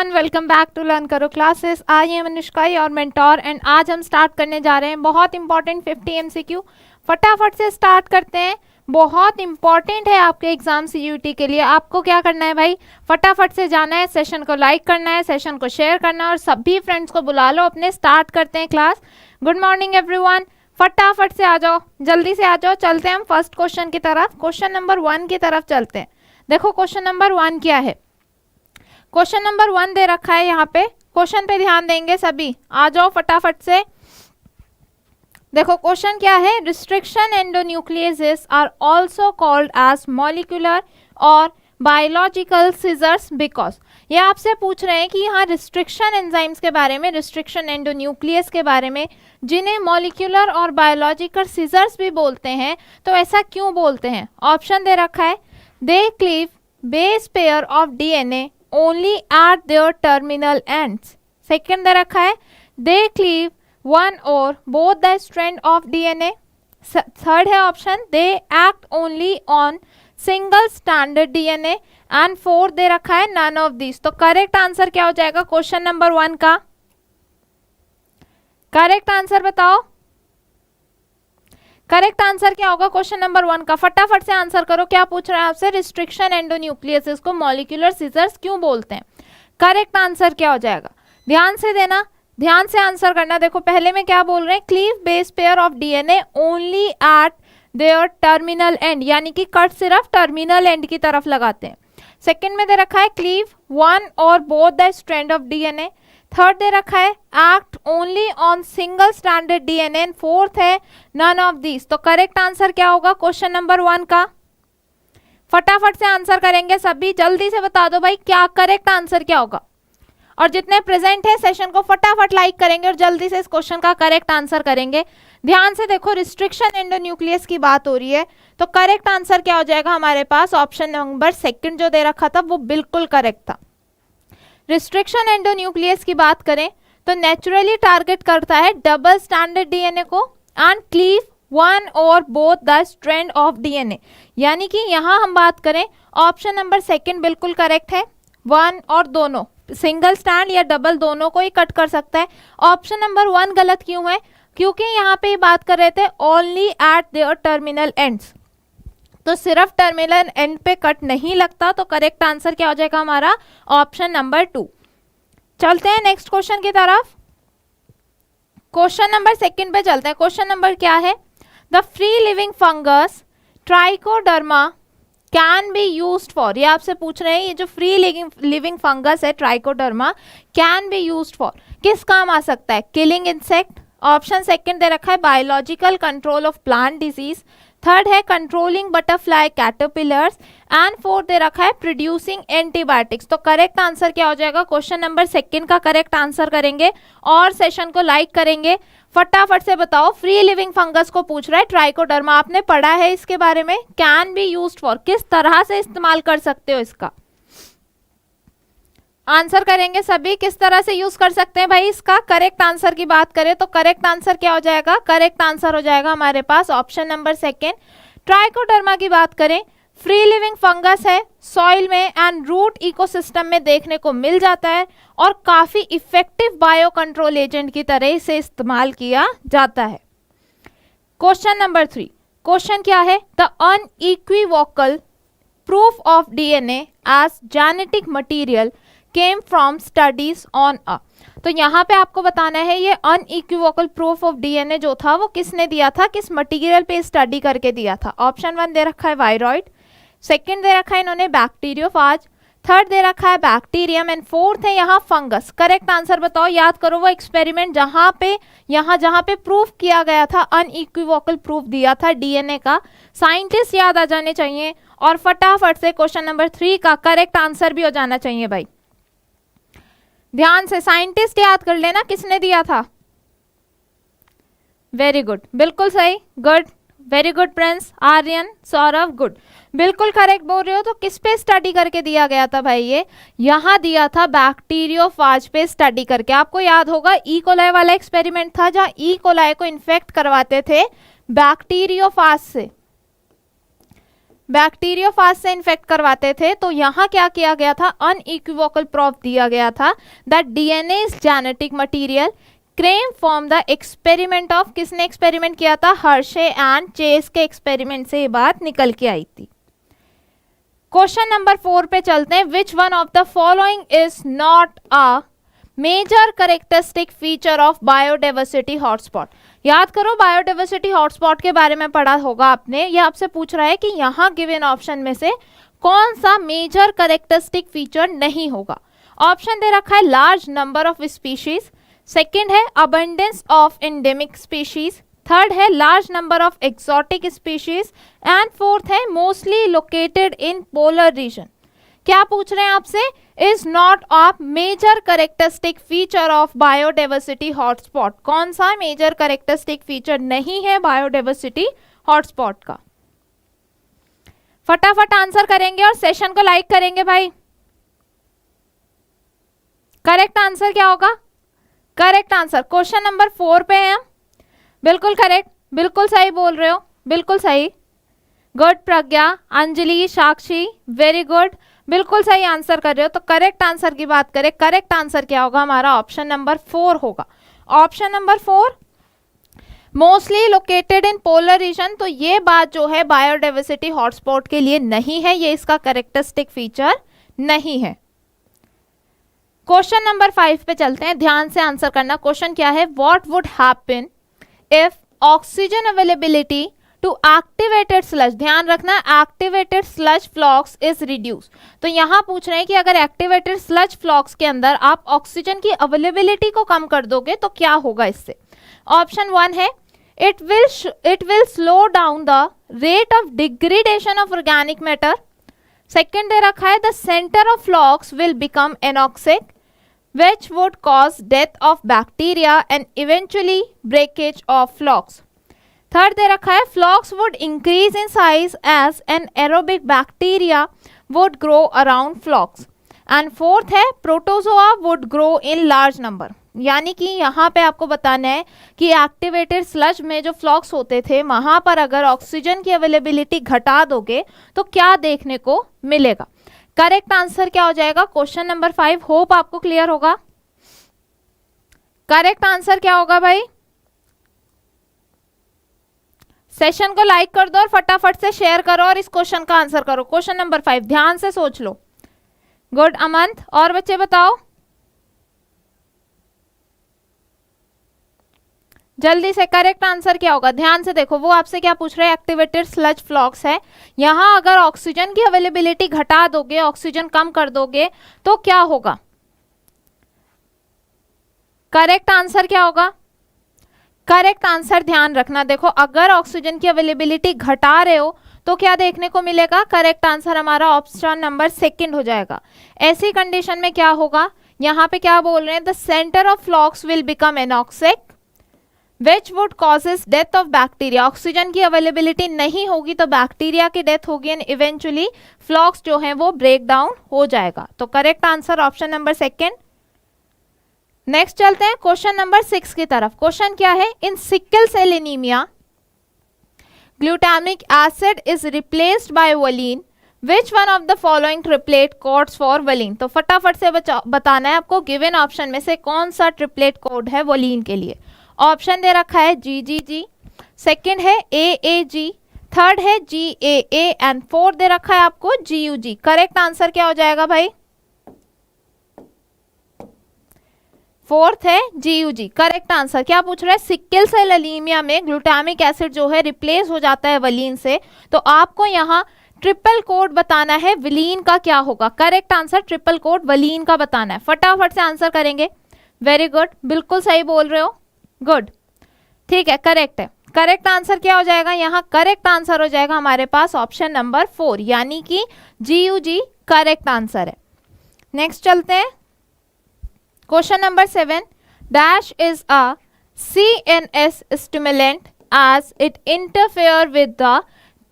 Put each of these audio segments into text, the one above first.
Everyone, welcome back to learn करो classes. I am Anushka और mentor and आज हम स्टार्ट करने जा रहे हैं बहुत इंपॉर्टेंट 50 एमसीक्यू। फटाफट से स्टार्ट करते हैं। बहुत इंपॉर्टेंट है आपके एग्जाम सीयूटी के लिए। आपको क्या करना है भाई, फटाफट से जाना है, सेशन को लाइक करना है, सेशन को शेयर करना है और सभी फ्रेंड्स को बुला लो अपने। स्टार्ट करते हैं क्लास। गुड मॉर्निंग एवरीवन, फटाफट से आ जाओ, जल्दी से आ जाओ। चलते हैं हम फर्स्ट क्वेश्चन की तरफ, क्वेश्चन नंबर 1 की तरफ चलते हैं। देखो क्वेश्चन नंबर 1 क्या है। क्वेश्चन नंबर 1 दे रखा है यहाँ पे, क्वेश्चन पे ध्यान देंगे सभी, आ जाओ फटाफट से। देखो क्वेश्चन क्या है, restriction endonucleases are also called as molecular और बायोलॉजिकल सीजर्स बिकॉज। ये आपसे पूछ रहे हैं कि यहाँ रिस्ट्रिक्शन एंजाइम्स के बारे में, रिस्ट्रिक्शन एंडोन्यूक्लियस के बारे में, जिन्हें मॉलिक्यूलर और बायोलॉजिकल सीजर्स भी बोलते हैं, तो ऐसा क्यों बोलते हैं। ऑप्शन दे रखा है, they cleave base pair of DNA only at their terminal ends। Second दे रखा है, they cleave one or both the strand of DNA। Third है option, they act only on single stranded DNA and fourth दे रखा है none of these। तो correct answer क्या हो जाएगा क्वेश्चन नंबर 1 का, करेक्ट आंसर बताओ। करेक्ट आंसर क्या होगा क्वेश्चन नंबर 1 का, फटाफट से आंसर करो। क्या पूछ रहा है आपसे, रिस्ट्रिक्शन एंडोन्यूक्लियस को मॉलिक्यूलर सीजर्स क्यों बोलते हैं। करेक्ट आंसर क्या हो जाएगा, ध्यान से देना, ध्यान से आंसर करना। देखो पहले में क्या बोल रहे हैं, cleave base pair of DNA only eight there terminal and, यानी कि कट सिर्फ टर्मिनल एंड की तरफ लगाते हैं। सेकेंड में दे रखा है क्लीव वन और both the strand of DNA. Third दे रखा है act only on single stranded DNA. Fourth है नन ऑफ दीज। तो करेक्ट आंसर क्या होगा क्वेश्चन नंबर 1 का, फटाफट से आंसर करेंगे सभी, जल्दी से बता दो भाई क्या करेक्ट आंसर क्या होगा। और जितने प्रेजेंट है सेशन को फटाफट लाइक करेंगे और जल्दी से इस क्वेश्चन का करेक्ट आंसर करेंगे। ध्यान से देखो, रिस्ट्रिक्शन एंडोन्यूक्लियस की बात हो रही है, तो करेक्ट आंसर क्या हो जाएगा हमारे पास, ऑप्शन नंबर 2 जो दे रखा था वो बिल्कुल करेक्ट था। रिस्ट्रिक्शन एंडोन्यूक्लियस की बात करें तो नेचुरली टारगेट करता है डबल स्टैंडर्ड डीएनए को एंड क्लीव वन और both the strand of DNA. यानी कि यहाँ हम बात करें ऑप्शन नंबर 2 बिल्कुल करेक्ट है, वन और दोनों सिंगल स्टैंड या डबल दोनों को ही कट कर सकता है। ऑप्शन नंबर 1 गलत क्यों है, क्योंकि यहाँ पे बात कर रहे थे only eight there terminal ends, तो सिर्फ टर्मिनल एंड पे कट नहीं लगता। तो करेक्ट आंसर क्या हो जाएगा हमारा, ऑप्शन नंबर 2। चलते हैं नेक्स्ट क्वेश्चन की तरफ, क्वेश्चन नंबर 2 पे चलते हैं। क्वेश्चन नंबर क्या है, the free living fungus trichoderma can be used for. ये आपसे पूछ रहे हैं, ये जो फ्री लिविंग फंगस है trichoderma can be used for, किस काम आ सकता है, किलिंग इंसेक्ट। ऑप्शन 2 दे रखा है, biological control of plant disease. Third है controlling butterfly caterpillars and fourth दे रखा है प्रोड्यूसिंग एंटीबायोटिक्स। तो करेक्ट आंसर क्या हो जाएगा क्वेश्चन नंबर 2 का करेक्ट आंसर करेंगे और सेशन को लाइक करेंगे। फटाफट से बताओ, फ्री लिविंग फंगस को पूछ रहा है ट्राइकोडर्मा, आपने पढ़ा है इसके बारे में, कैन बी यूज्ड फॉर, किस तरह से इस्तेमाल कर सकते हो इसका, आंसर करेंगे सभी, किस तरह से यूज कर सकते हैं भाई इसका। करेक्ट आंसर की बात करें तो करेक्ट आंसर क्या हो जाएगा, करेक्ट आंसर हो जाएगा हमारे पास ऑप्शन नंबर 2। ट्राइकोडर्मा की बात करें, फ्री लिविंग फंगस है, सॉइल में एंड रूट इकोसिस्टम में देखने को मिल जाता है और काफी इफेक्टिव बायो कंट्रोल एजेंट की तरह से इस्तेमाल किया जाता है। क्वेश्चन नंबर 3, क्वेश्चन क्या है, the unequivocal proof of DNA as genetic material came from studies on a. तो यहाँ पे आपको बताना है ये अनइक्विवोकल प्रूफ ऑफ डीएनए जो था वो किसने दिया था, किस मटेरियल पे स्टडी करके दिया था। ऑप्शन 1 दे रखा है वायरॉइड, सेकंड दे रखा है इन्होंने बैक्टीरियोफाज, थर्ड दे रखा है बैक्टीरियम एंड फोर्थ है यहाँ फंगस। करेक्ट आंसर बताओ, याद करो वो एक्सपेरिमेंट जहाँ पे प्रूफ किया गया था, अनइक्विवोकल प्रूफ दिया था डीएनए का। साइंटिस्ट याद आ जाने चाहिए और फटाफट से क्वेश्चन नंबर 3 का करेक्ट आंसर भी हो जाना चाहिए भाई। ध्यान से साइंटिस्ट याद कर लेना किसने दिया था, वेरी गुड, बिल्कुल सही, good, very good Prince, Aryan, Saurabh, good, बिल्कुल करेक्ट बोल रहे हो। तो किस पे स्टडी करके दिया गया था भाई, ये यहाँ दिया था बैक्टीरियोफाज पे स्टडी करके। आपको याद होगा ई कोलाई वाला एक्सपेरिमेंट था जहाँ ई कोलाई को इन्फेक्ट करवाते थे बैक्टीरियोफाज से। बैक्टीरियोफाज से इन्फेक्ट करवाते थे, तो यहाँ क्या किया गया था, अनइक्विवोकल प्रूफ दिया गया था that DNA is genetic material claim from the experiment of, किसने एक्सपेरिमेंट किया था, हर्शे एंड चेस के एक्सपेरिमेंट से ये बात निकल के आई थी। क्वेश्चन नंबर 4 पे चलते हैं। Which one of the following is not a major characteristic feature of biodiversity hotspot. याद करो, बायोडाइवर्सिटी हॉटस्पॉट के बारे में पढ़ा होगा आपने। ये आपसे पूछ रहा है कि यहाँ गिवन ऑप्शन में से कौन सा मेजर करेक्टरिस्टिक फीचर नहीं होगा। ऑप्शन दे रखा है large number of species, second है abundance of endemic species, third है large number of exotic species and fourth है mostly located in polar region. क्या पूछ रहे हैं आपसे, is not a major characteristic feature of biodiversity hotspot. कौन सा मेजर करेक्टरिस्टिक फीचर नहीं है बायोडाइवर्सिटी हॉटस्पॉट का। फटाफट आंसर करेंगे और सेशन को लाइक करेंगे भाई। करेक्ट आंसर क्या होगा, करेक्ट आंसर क्वेश्चन नंबर 4 पे है हम। बिल्कुल करेक्ट, बिल्कुल सही बोल रहे हो, बिल्कुल सही। गुड प्रज्ञा, अंजलि, साक्षी, वेरी गुड, बिल्कुल सही आंसर कर रहे हो। तो करेक्ट आंसर की बात करें, करेक्ट आंसर क्या होगा हमारा, ऑप्शन नंबर 4 होगा। Option number 4 mostly located in polar reason. तो ये बात जो है बायोडाइवर्सिटी हॉटस्पॉट के लिए नहीं है, ये इसका करेक्टरिस्टिक फीचर नहीं है। क्वेश्चन नंबर 5 पे चलते हैं, ध्यान से आंसर करना। क्वेश्चन क्या है, what would happen if oxygen availability to activated sludge, ध्यान रखना activated sludge flocks is reduce. तो यहां पूछ रहे हैं कि अगर एक्टिवेटेड स्लज फ्लॉक्स के अंदर आप ऑक्सीजन की अवेलेबिलिटी को कम कर दोगे तो क्या होगा इससे। ऑप्शन 1 है it will slow down the rate of degradation of organic matter. Second दे रखा है the centre of flocks will become anoxic which would cause death of bacteria and eventually breakage of flocks. Third दे रखा है flocks would increase in size as an aerobic bacteria would grow around flocks. And fourth है protozoa would grow in large number. यानी कि यहाँ पे आपको बताना है कि एक्टिवेटेड स्लज में जो फ्लॉक्स होते थे वहां पर अगर ऑक्सीजन की अवेलेबिलिटी घटा दोगे तो क्या देखने को मिलेगा। करेक्ट आंसर क्या हो जाएगा, क्वेश्चन नंबर 5। होप आपको क्लियर होगा। करेक्ट आंसर क्या होगा भाई, सेशन को लाइक कर दो और फटाफट से शेयर करो और इस क्वेश्चन का आंसर करो। क्वेश्चन नंबर 5 ध्यान से सोच लो। गुड अमंत, और बच्चे बताओ जल्दी से, करेक्ट आंसर क्या होगा। ध्यान से देखो, वो आपसे क्या पूछ रहे हैं, एक्टिवेटेड स्लज फ्लॉक्स है। यहां अगर ऑक्सीजन की अवेलेबिलिटी घटा दोगे, ऑक्सीजन कम कर दोगे तो क्या होगा। करेक्ट आंसर क्या होगा, करेक्ट आंसर ध्यान रखना। देखो अगर ऑक्सीजन की अवेलेबिलिटी घटा रहे हो तो क्या देखने को मिलेगा, करेक्ट आंसर हमारा ऑप्शन नंबर 2 हो जाएगा। ऐसी कंडीशन में क्या होगा, यहां पे क्या बोल रहे हैं, the centre of flocks will become anoxic which would causes death of bacteria. Oxygen की अवेलेबिलिटी नहीं होगी तो बैक्टीरिया की डेथ होगी एंड इवेंचुअली फ्लॉक्स जो है वो ब्रेक डाउन हो जाएगा। तो correct answer option number 2। Next चलते हैं क्वेश्चन नंबर 6 की तरफ। क्वेश्चन क्या है, in sickle cell anaemia glutamic acid is replaced by valine, which one of the following triplet codes for valine. तो फटाफट से बताना है आपको गिवन ऑप्शन में से कौन सा ट्रिपलेट कोड है वलीन के लिए। ऑप्शन दे रखा है GGG, सेकंड है AAG, थर्ड है GAA एंड फोर्थ दे रखा है आपको GUG। करेक्ट आंसर क्या हो जाएगा भाई, फोर्थ है GUG। करेक्ट आंसर क्या पूछ रहा है, सिकल सेल एनीमिया में ग्लूटामिक एसिड जो है रिप्लेस हो जाता है वलीन से, तो आपको यहाँ ट्रिपल कोड बताना है वलीन का क्या होगा। Correct answer triple code clean का बताना है। फटाफट से आंसर करेंगे। वेरी गुड, बिल्कुल सही बोल रहे हो, गुड, ठीक है, करेक्ट है। करेक्ट आंसर क्या हो जाएगा, यहाँ करेक्ट आंसर हो जाएगा हमारे पास ऑप्शन नंबर 4 यानी कि GUG करेक्ट आंसर है। नेक्स्ट चलते हैं question number 7। Dash is a CNS stimulant as it interfere with the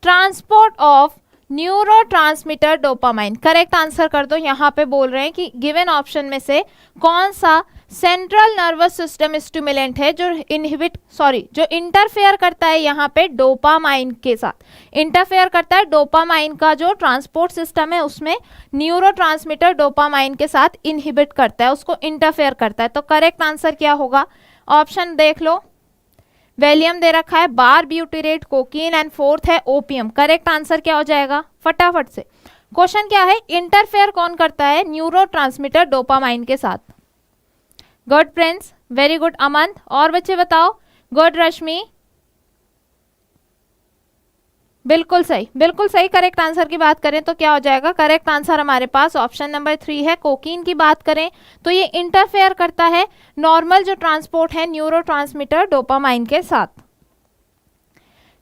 transport of neurotransmitter dopamine. Correct answer कर दो। यहाँ पे बोल रहे हैं कि गिवन ऑप्शन में से कौन सा सेंट्रल नर्वस सिस्टम स्टिमुलेंट है जो जो इंटरफेयर करता है यहाँ पे डोपामाइन के साथ, इंटरफेयर करता है डोपामाइन का जो ट्रांसपोर्ट सिस्टम है उसमें न्यूरोट्रांसमीटर डोपामाइन के साथ इनहिबिट करता है, उसको इंटरफेयर करता है। तो करेक्ट आंसर क्या होगा? ऑप्शन देख लो, वैलियम दे रखा है, बार ब्यूटेरेट, कोकीन एंड फोर्थ है ओपियम। करेक्ट आंसर क्या हो जाएगा? फटाफट से क्वेश्चन क्या है, इंटरफेयर कौन करता है न्यूरोट्रांसमीटर डोपामाइन के साथ? गुड फ्रेंड्स, वेरी गुड अमन। और बच्चे बताओ, गुड रश्मि, बिल्कुल सही, बिल्कुल सही। करेक्ट आंसर की बात करें तो क्या हो जाएगा? करेक्ट आंसर हमारे पास ऑप्शन नंबर 3 है। कोकीन की बात करें तो ये इंटरफेयर करता है नॉर्मल जो ट्रांसपोर्ट है न्यूरोट्रांसमीटर डोपामाइन के साथ।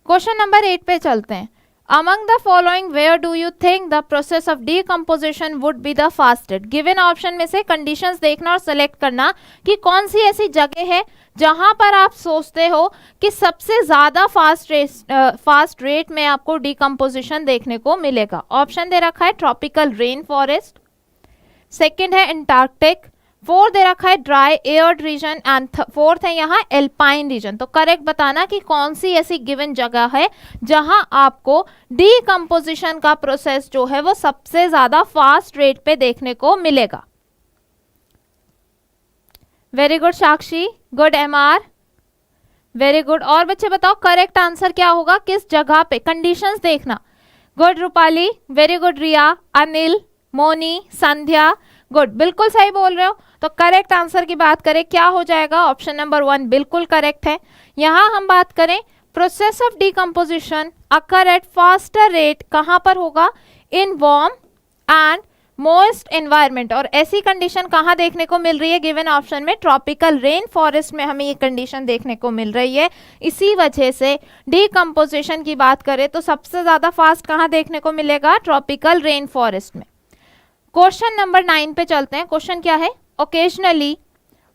क्वेश्चन नंबर 8 पे चलते हैं। Among the following, where do you think the process of decomposition would be the fastest? Given option में से conditions देखना और select करना कि कौन सी ऐसी जगह है जहां पर आप सोचते हो कि सबसे ज़्यादा फास्ट रेट में आपको डिकम्पोजिशन देखने को मिलेगा। ऑप्शन दे रखा है ट्रॉपिकल रेन फॉरेस्ट, सेकेंड है एंटार्क्टिक, फोर्थ दे रखा है dry arid region and fourth है यहाँ एल्पाइन रीजन। तो करेक्ट बताना कि कौन सी ऐसी गिवन जगह है जहां आपको डीकम्पोजिशन का प्रोसेस जो है वो सबसे ज्यादा फास्ट रेट पे देखने को मिलेगा। वेरी गुड साक्षी, गुड एमआर, वेरी गुड। और बच्चे बताओ करेक्ट आंसर क्या होगा, किस जगह पे? कंडीशंस देखना। गुड रूपाली, वेरी गुड रिया, अनिल, मोनी, संध्या, गुड, बिल्कुल सही बोल रहे हो। तो करेक्ट आंसर की बात करें क्या हो जाएगा? ऑप्शन नंबर 1 बिल्कुल करेक्ट है। यहां हम बात करें process of decomposition occur at faster rate कहां पर होगा? In warm and moist environment. और ऐसी कंडीशन कहां देखने को मिल रही है? गिवन ऑप्शन में ट्रॉपिकल रेन फॉरेस्ट में हमें ये कंडीशन देखने को मिल रही है। इसी वजह से डिकम्पोजिशन की बात करें तो सबसे ज्यादा फास्ट कहां देखने को मिलेगा? ट्रॉपिकल रेन फॉरेस्ट में। क्वेश्चन नंबर 9 पे चलते हैं। क्वेश्चन क्या है? ओकेजनली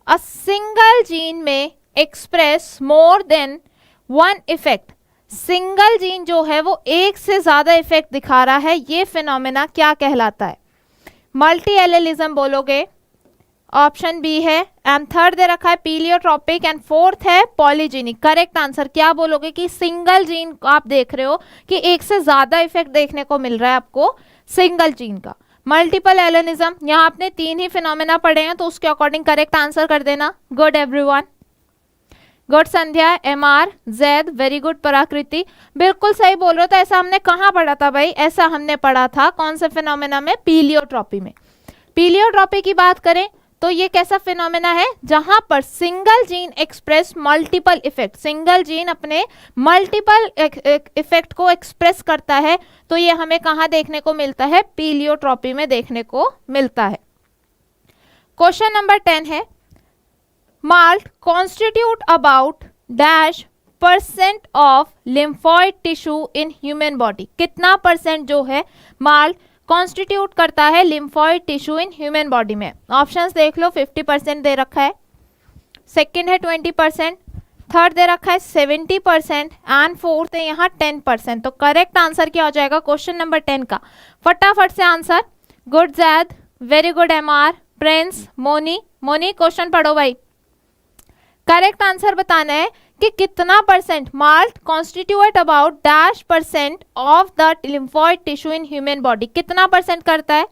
अ सिंगल जीन में express more than one effect. Single gene जो है वो एक से ज्यादा इफेक्ट दिखा रहा है, ये फिनोमेना क्या कहलाता है? मल्टी एलेलिज्म बोलोगे, ऑप्शन बी है, एंड थर्ड दे रखा है पीलियोट्रॉपिक एंड फोर्थ है पॉलीजीनिक। करेक्ट आंसर क्या बोलोगे कि सिंगल जीन आप देख रहे हो कि एक से ज्यादा इफेक्ट देखने को मिल रहा है आपको सिंगल जीन का। मल्टीपल एलेनिज्म, यहाँ आपने 3 ही फिनोमेना पढ़े हैं तो उसके अकॉर्डिंग करेक्ट आंसर कर देना। गुड एवरीवन, गुड संध्या, एमआर, जैद, वेरी गुड पराकृति, बिल्कुल सही बोल रहे हो। तो ऐसा हमने कहाँ पढ़ा था भाई? ऐसा हमने पढ़ा था कौन से फिनोमेना में? पीलियोट्रॉपी में। पीलियोट्रॉपी की बात करें तो ये कैसा फिनोमेना है? जहां पर single gene express multiple effect, single gene अपने मल्टीपल इफेक्ट को एक्सप्रेस करता है। तो ये हमें कहां देखने को मिलता है? पीलियोट्रॉपी में देखने को मिलता है। क्वेश्चन नंबर 10 है, malt constitute about dash % of lymphoid tissue in human body. कितना % जो है माल्ट कॉन्स्टिट्यूट करता है lymphoid tissue in human body में? ऑप्शंस देख लो, 50% दे रखा है, सेकंड है 20%, थर्ड दे रखा है 70% एंड फोर्थ है यहाँ 10%। तो करेक्ट आंसर क्या हो जाएगा क्वेश्चन नंबर 10 का? फटाफट से answer. Good Zaid, very good MR, Prince, Moni, question पढ़ो भाई। करेक्ट आंसर बताना है कि कितना % MALT constitute about dash % of the lymphoid tissue in human body. कितना % करता है?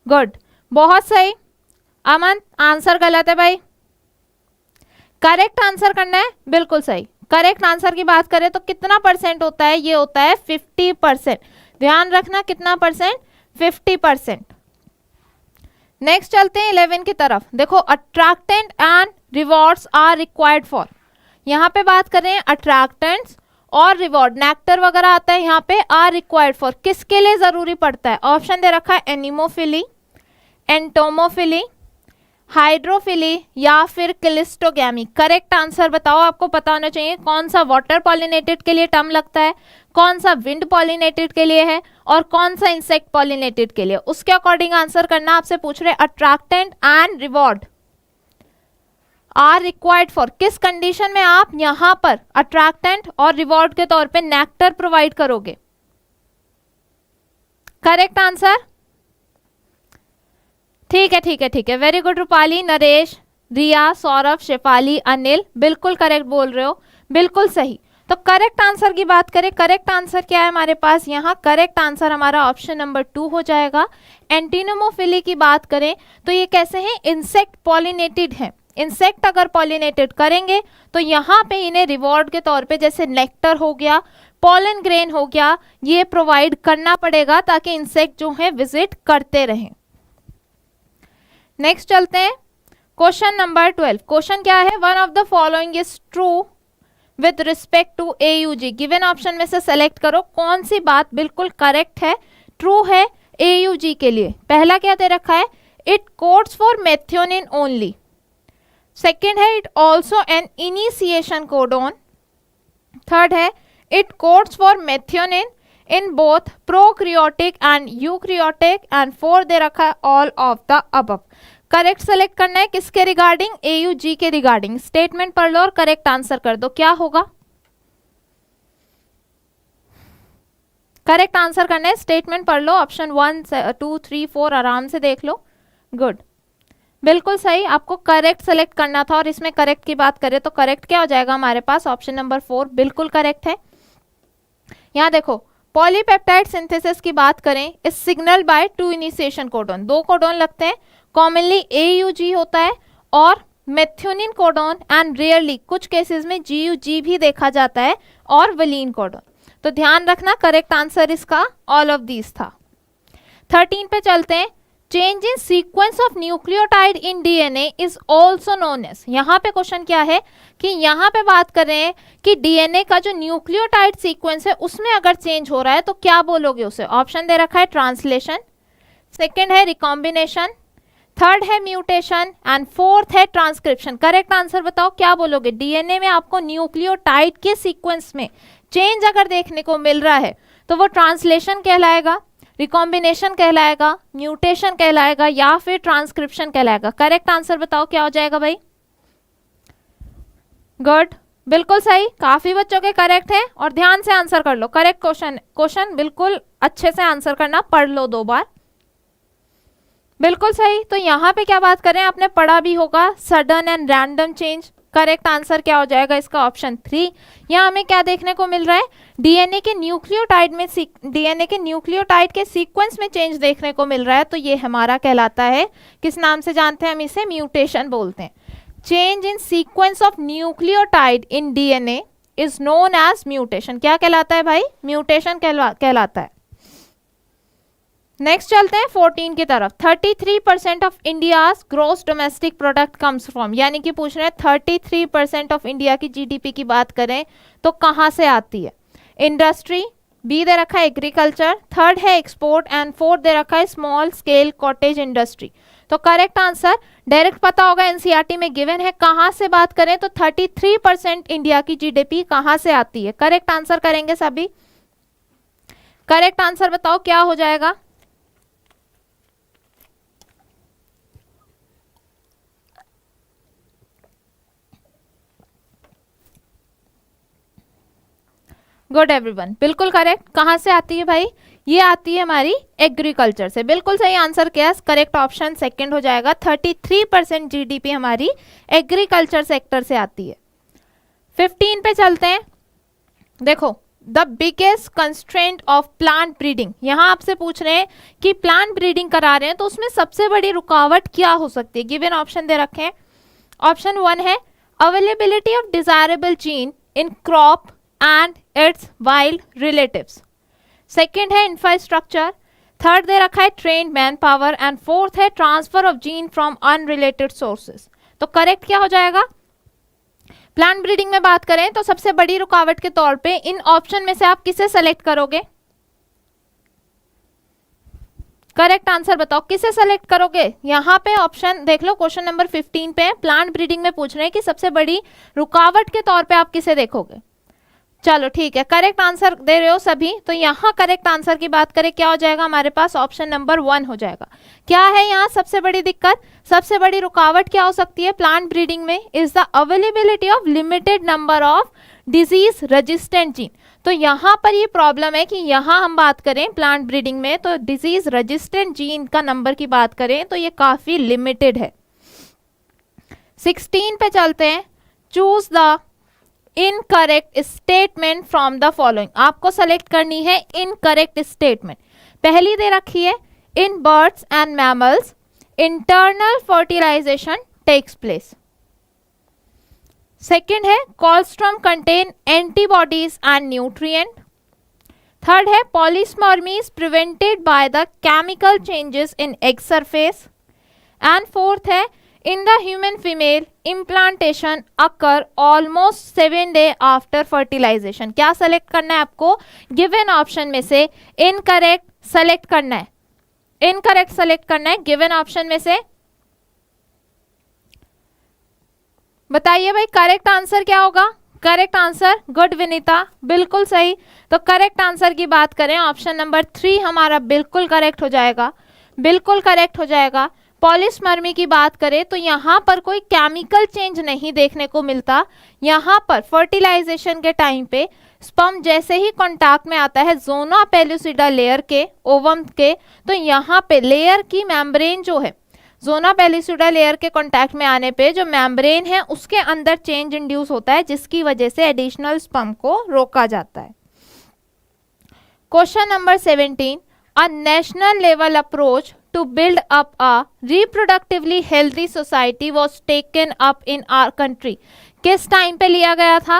गुड, बहुत सही। अमन, आंसर गलत है भाई, करेक्ट आंसर करना है, बिल्कुल सही। करेक्ट आंसर की बात करें तो कितना % होता है? ये होता है 50%। ध्यान रखना कितना %? 50%। नेक्स्ट चलते हैं 11 की तरफ। देखो, attractant and rewards are required for. यहाँ पे बात कर रहे हैं अट्रैक्टेंट्स और रिवॉर्ड, नेक्टर वगैरह आता है यहाँ पे, आर रिक्वायर्ड फॉर किसके लिए जरूरी पड़ता है? ऑप्शन दे रखा है एनिमोफिली, एंटोमोफिली, हाइड्रोफिली या फिर क्लिस्टोगैमी। करेक्ट आंसर बताओ, आपको पता होना चाहिए कौन सा वाटर पॉलिनेटेड के लिए टर्म लगता है, कौन सा विंड पॉलिनेटेड के लिए है और कौन सा इंसेक्ट पॉलिनेटेड के लिए। उसके अकॉर्डिंग आंसर करना। आपसे पूछ रहे attractant and reward are required for, किस कंडीशन में आप यहां पर अट्रैक्टेंट और रिवॉर्ड के तौर पे नेक्टर प्रोवाइड करोगे? Correct answer? ठीक है ठीक है ठीक है, वेरी गुड रूपाली, नरेश, रिया, सौरभ, शेफाली, अनिल, बिल्कुल करेक्ट बोल रहे हो, बिल्कुल सही। तो करेक्ट आंसर की बात करें, करेक्ट आंसर क्या है हमारे पास यहाँ? करेक्ट आंसर हमारा ऑप्शन नंबर 2 हो जाएगा। एंटीनोमोफिली की बात करें तो ये कैसे हैं? इंसेक्ट पॉलिनेटेड हैं। इंसेक्ट अगर पॉलिनेटेड करेंगे तो यहाँ पे इन्हें रिवॉर्ड के तौर पे जैसे नेक्टर हो गया, पॉलन ग्रेन हो गया, ये प्रोवाइड करना पड़ेगा ताकि इंसेक्ट जो है विजिट करते रहें। नेक्स्ट चलते हैं, क्वेश्चन नंबर 12। क्वेश्चन क्या है? One of the following is true with respect to AUG। Given option में से सेलेक्ट करो कौन सी बात बिल्कुल करेक्ट है, ट्रू है AUG के लिए। पहला क्या दे रखा है? It codes for methionine only. Second है it also an initiation codon. Third है it codes for methionine in both prokaryotic and eukaryotic. And four दे रखा है all of the above. Correct select करना है किसके रिगार्डिंग? AUG के regarding. Statement पढ़ लो और करेक्ट आंसर कर दो, क्या होगा? करेक्ट आंसर करना है, स्टेटमेंट पढ़ लो, ऑप्शन 1 2 3 4 आराम से देख लो। गुड, बिल्कुल सही, आपको करेक्ट सेलेक्ट करना था। और इसमें करेक्ट की बात करें तो करेक्ट क्या हो जाएगा हमारे पास? ऑप्शन नंबर 4 बिल्कुल करेक्ट है। यहाँ देखो, पॉलीपेप्टाइड सिंथेसिस की बात करें, इस signal by 2 initiation codon, 2 codon लगते हैं, कॉमनली AUG होता है और मेथियोनिन कोडोन, एंड रेयरली कुछ केसेस में GUG भी देखा जाता है, और वलीन कोडोन। तो ध्यान रखना, करेक्ट आंसर इसका ऑल ऑफ दीज था। 13 पे चलते हैं, change in sequence of nucleotide in DNA is also known as. यहाँ पे क्वेश्चन क्या है कि यहाँ पे बात कर रहे हैं कि DNA का जो न्यूक्लियोटाइड सीक्वेंस है उसमें अगर चेंज हो रहा है तो क्या बोलोगे उसे? ऑप्शन दे रखा है ट्रांसलेशन, सेकेंड है रिकॉम्बिनेशन, थर्ड है म्यूटेशन, एंड फोर्थ है ट्रांसक्रिप्शन। करेक्ट आंसर बताओ, क्या बोलोगे? DNA में आपको न्यूक्लियोटाइड के सीक्वेंस में चेंज अगर देखने को मिल रहा है तो वो ट्रांसलेशन कहलाएगा, रिकॉम्बिनेशन कहलाएगा, म्यूटेशन कहलाएगा, या फिर ट्रांसक्रिप्शन कहलाएगा? करेक्ट आंसर बताओ क्या हो जाएगा भाई? गुड, बिल्कुल सही, काफी बच्चों के करेक्ट है। और ध्यान से आंसर कर लो, करेक्ट क्वेश्चन बिल्कुल अच्छे से आंसर करना, पढ़ लो 2 बार। बिल्कुल सही। तो यहाँ पे क्या बात करें, आपने पढ़ा भी होगा, sudden and random change. Correct answer क्या हो जाएगा इसका? ऑप्शन 3। यहाँ हमें क्या देखने को मिल रहा है? DNA के न्यूक्लियोटाइड में DNA के न्यूक्लियोटाइड के सीक्वेंस में चेंज देखने को मिल रहा है, तो ये हमारा कहलाता है, किस नाम से जानते हैं हम इसे? म्यूटेशन बोलते हैं। Change in sequence of nucleotide in DNA is known as mutation. क्या कहलाता है भाई? म्यूटेशन कहलाता है। नेक्स्ट चलते हैं 14 की तरफ। 33% of India's gross domestic product comes from, यानी कि पूछ रहे हैं 33% ऑफ इंडिया की GDP की बात करें तो कहाँ से आती है? इंडस्ट्री, बी दे रखा है एग्रीकल्चर, थर्ड है एक्सपोर्ट, एंड फोर्थ दे रखा है स्मॉल स्केल कॉटेज इंडस्ट्री। तो करेक्ट आंसर डायरेक्ट पता होगा, NCERT में गिवन है। कहाँ से बात करें तो 33% इंडिया की GDP कहाँ से आती है? करेक्ट आंसर करेंगे सभी। करेक्ट आंसर बताओ क्या हो जाएगा? गुड एवरीवन, बिल्कुल करेक्ट। कहाँ से आती है भाई? ये आती है हमारी एग्रीकल्चर से। बिल्कुल सही आंसर क्या है? करेक्ट ऑप्शन सेकंड हो जाएगा। 33% GDP हमारी एग्रीकल्चर सेक्टर से आती है। 15 पे चलते हैं। देखो, the biggest constraint of plant breeding, यहाँ आपसे पूछ रहे हैं कि प्लांट ब्रीडिंग करा रहे हैं तो उसमें सबसे बड़ी रुकावट क्या हो सकती है? गिवन ऑप्शन दे रखे हैं। ऑप्शन 1 है availability of desirable gene in crop and its wild relatives, second है इंफ्रास्ट्रक्चर, थर्ड दे रखा है trained manpower, and fourth है transfer of gene from unrelated sources. तो करेक्ट क्या हो जाएगा? प्लांट ब्रीडिंग में बात करें तो सबसे बड़ी रुकावट के तौर पे इन ऑप्शन में से आप किसे सेलेक्ट करोगे? करेक्ट आंसर बताओ, किसे सेलेक्ट करोगे? यहाँ पे ऑप्शन देख लो, क्वेश्चन नंबर 15 पे प्लांट ब्रीडिंग में पूछ रहे हैं कि सबसे बड़ी रुकावट के तौर पे आप किसे देखोगे? चलो ठीक है, करेक्ट आंसर दे रहे हो सभी। तो यहाँ करेक्ट आंसर की बात करें क्या हो जाएगा हमारे पास? ऑप्शन नंबर 1 हो जाएगा। क्या है यहाँ सबसे बड़ी दिक्कत? सबसे बड़ी रुकावट क्या हो सकती है प्लांट ब्रीडिंग में? Is the availability of limited number of disease resistant gene. तो यहाँ पर ये प्रॉब्लम है कि यहाँ हम बात करें प्लांट ब्रीडिंग में तो डिजीज रेजिस्टेंट जीन का नंबर की बात करें तो ये काफी लिमिटेड है। 16 पे चलते हैं। Choose the incorrect statement from the following. आपको सेलेक्ट करनी है इनकरेक्ट स्टेटमेंट। पहली दे रखी है in birds and mammals internal fertilization takes place. Second है colostrum contain antibodies and nutrient. Third है polyspermy is prevented by the chemical changes in egg surface. And fourth है in the human female implantation occur almost 7 days after fertilization. क्या select करना है आपको? Given option में से incorrect select करना है। इनकरेक्ट सेलेक्ट करना है गिवन ऑप्शन में से। बताइए भाई करेक्ट आंसर क्या होगा? करेक्ट आंसर गुड विनीता, बिल्कुल सही। तो करेक्ट आंसर की बात करें ऑप्शन नंबर 3 हमारा बिल्कुल करेक्ट हो जाएगा, बिल्कुल करेक्ट हो जाएगा। पॉलीस्पर्मी की बात करें तो यहाँ पर कोई केमिकल चेंज नहीं देखने को मिलता। यहाँ पर फर्टिलाइजेशन के टाइम पे स्पर्म जैसे ही कांटेक्ट में आता है जोना पेलुसिडा लेयर के ओवम के, तो यहाँ पे लेयर की मेम्ब्रेन जो है जोना पेलुसिडा लेयर के कांटेक्ट में आने पे जो मेम्ब्रेन है उसके अंदर चेंज इंड्यूस होता है जिसकी वजह से एडिशनल स्पर्म को रोका जाता है। Question number 17 a national level approach to build up a reproductively healthy society was taken up in our country। किस टाइम पे लिया गया था?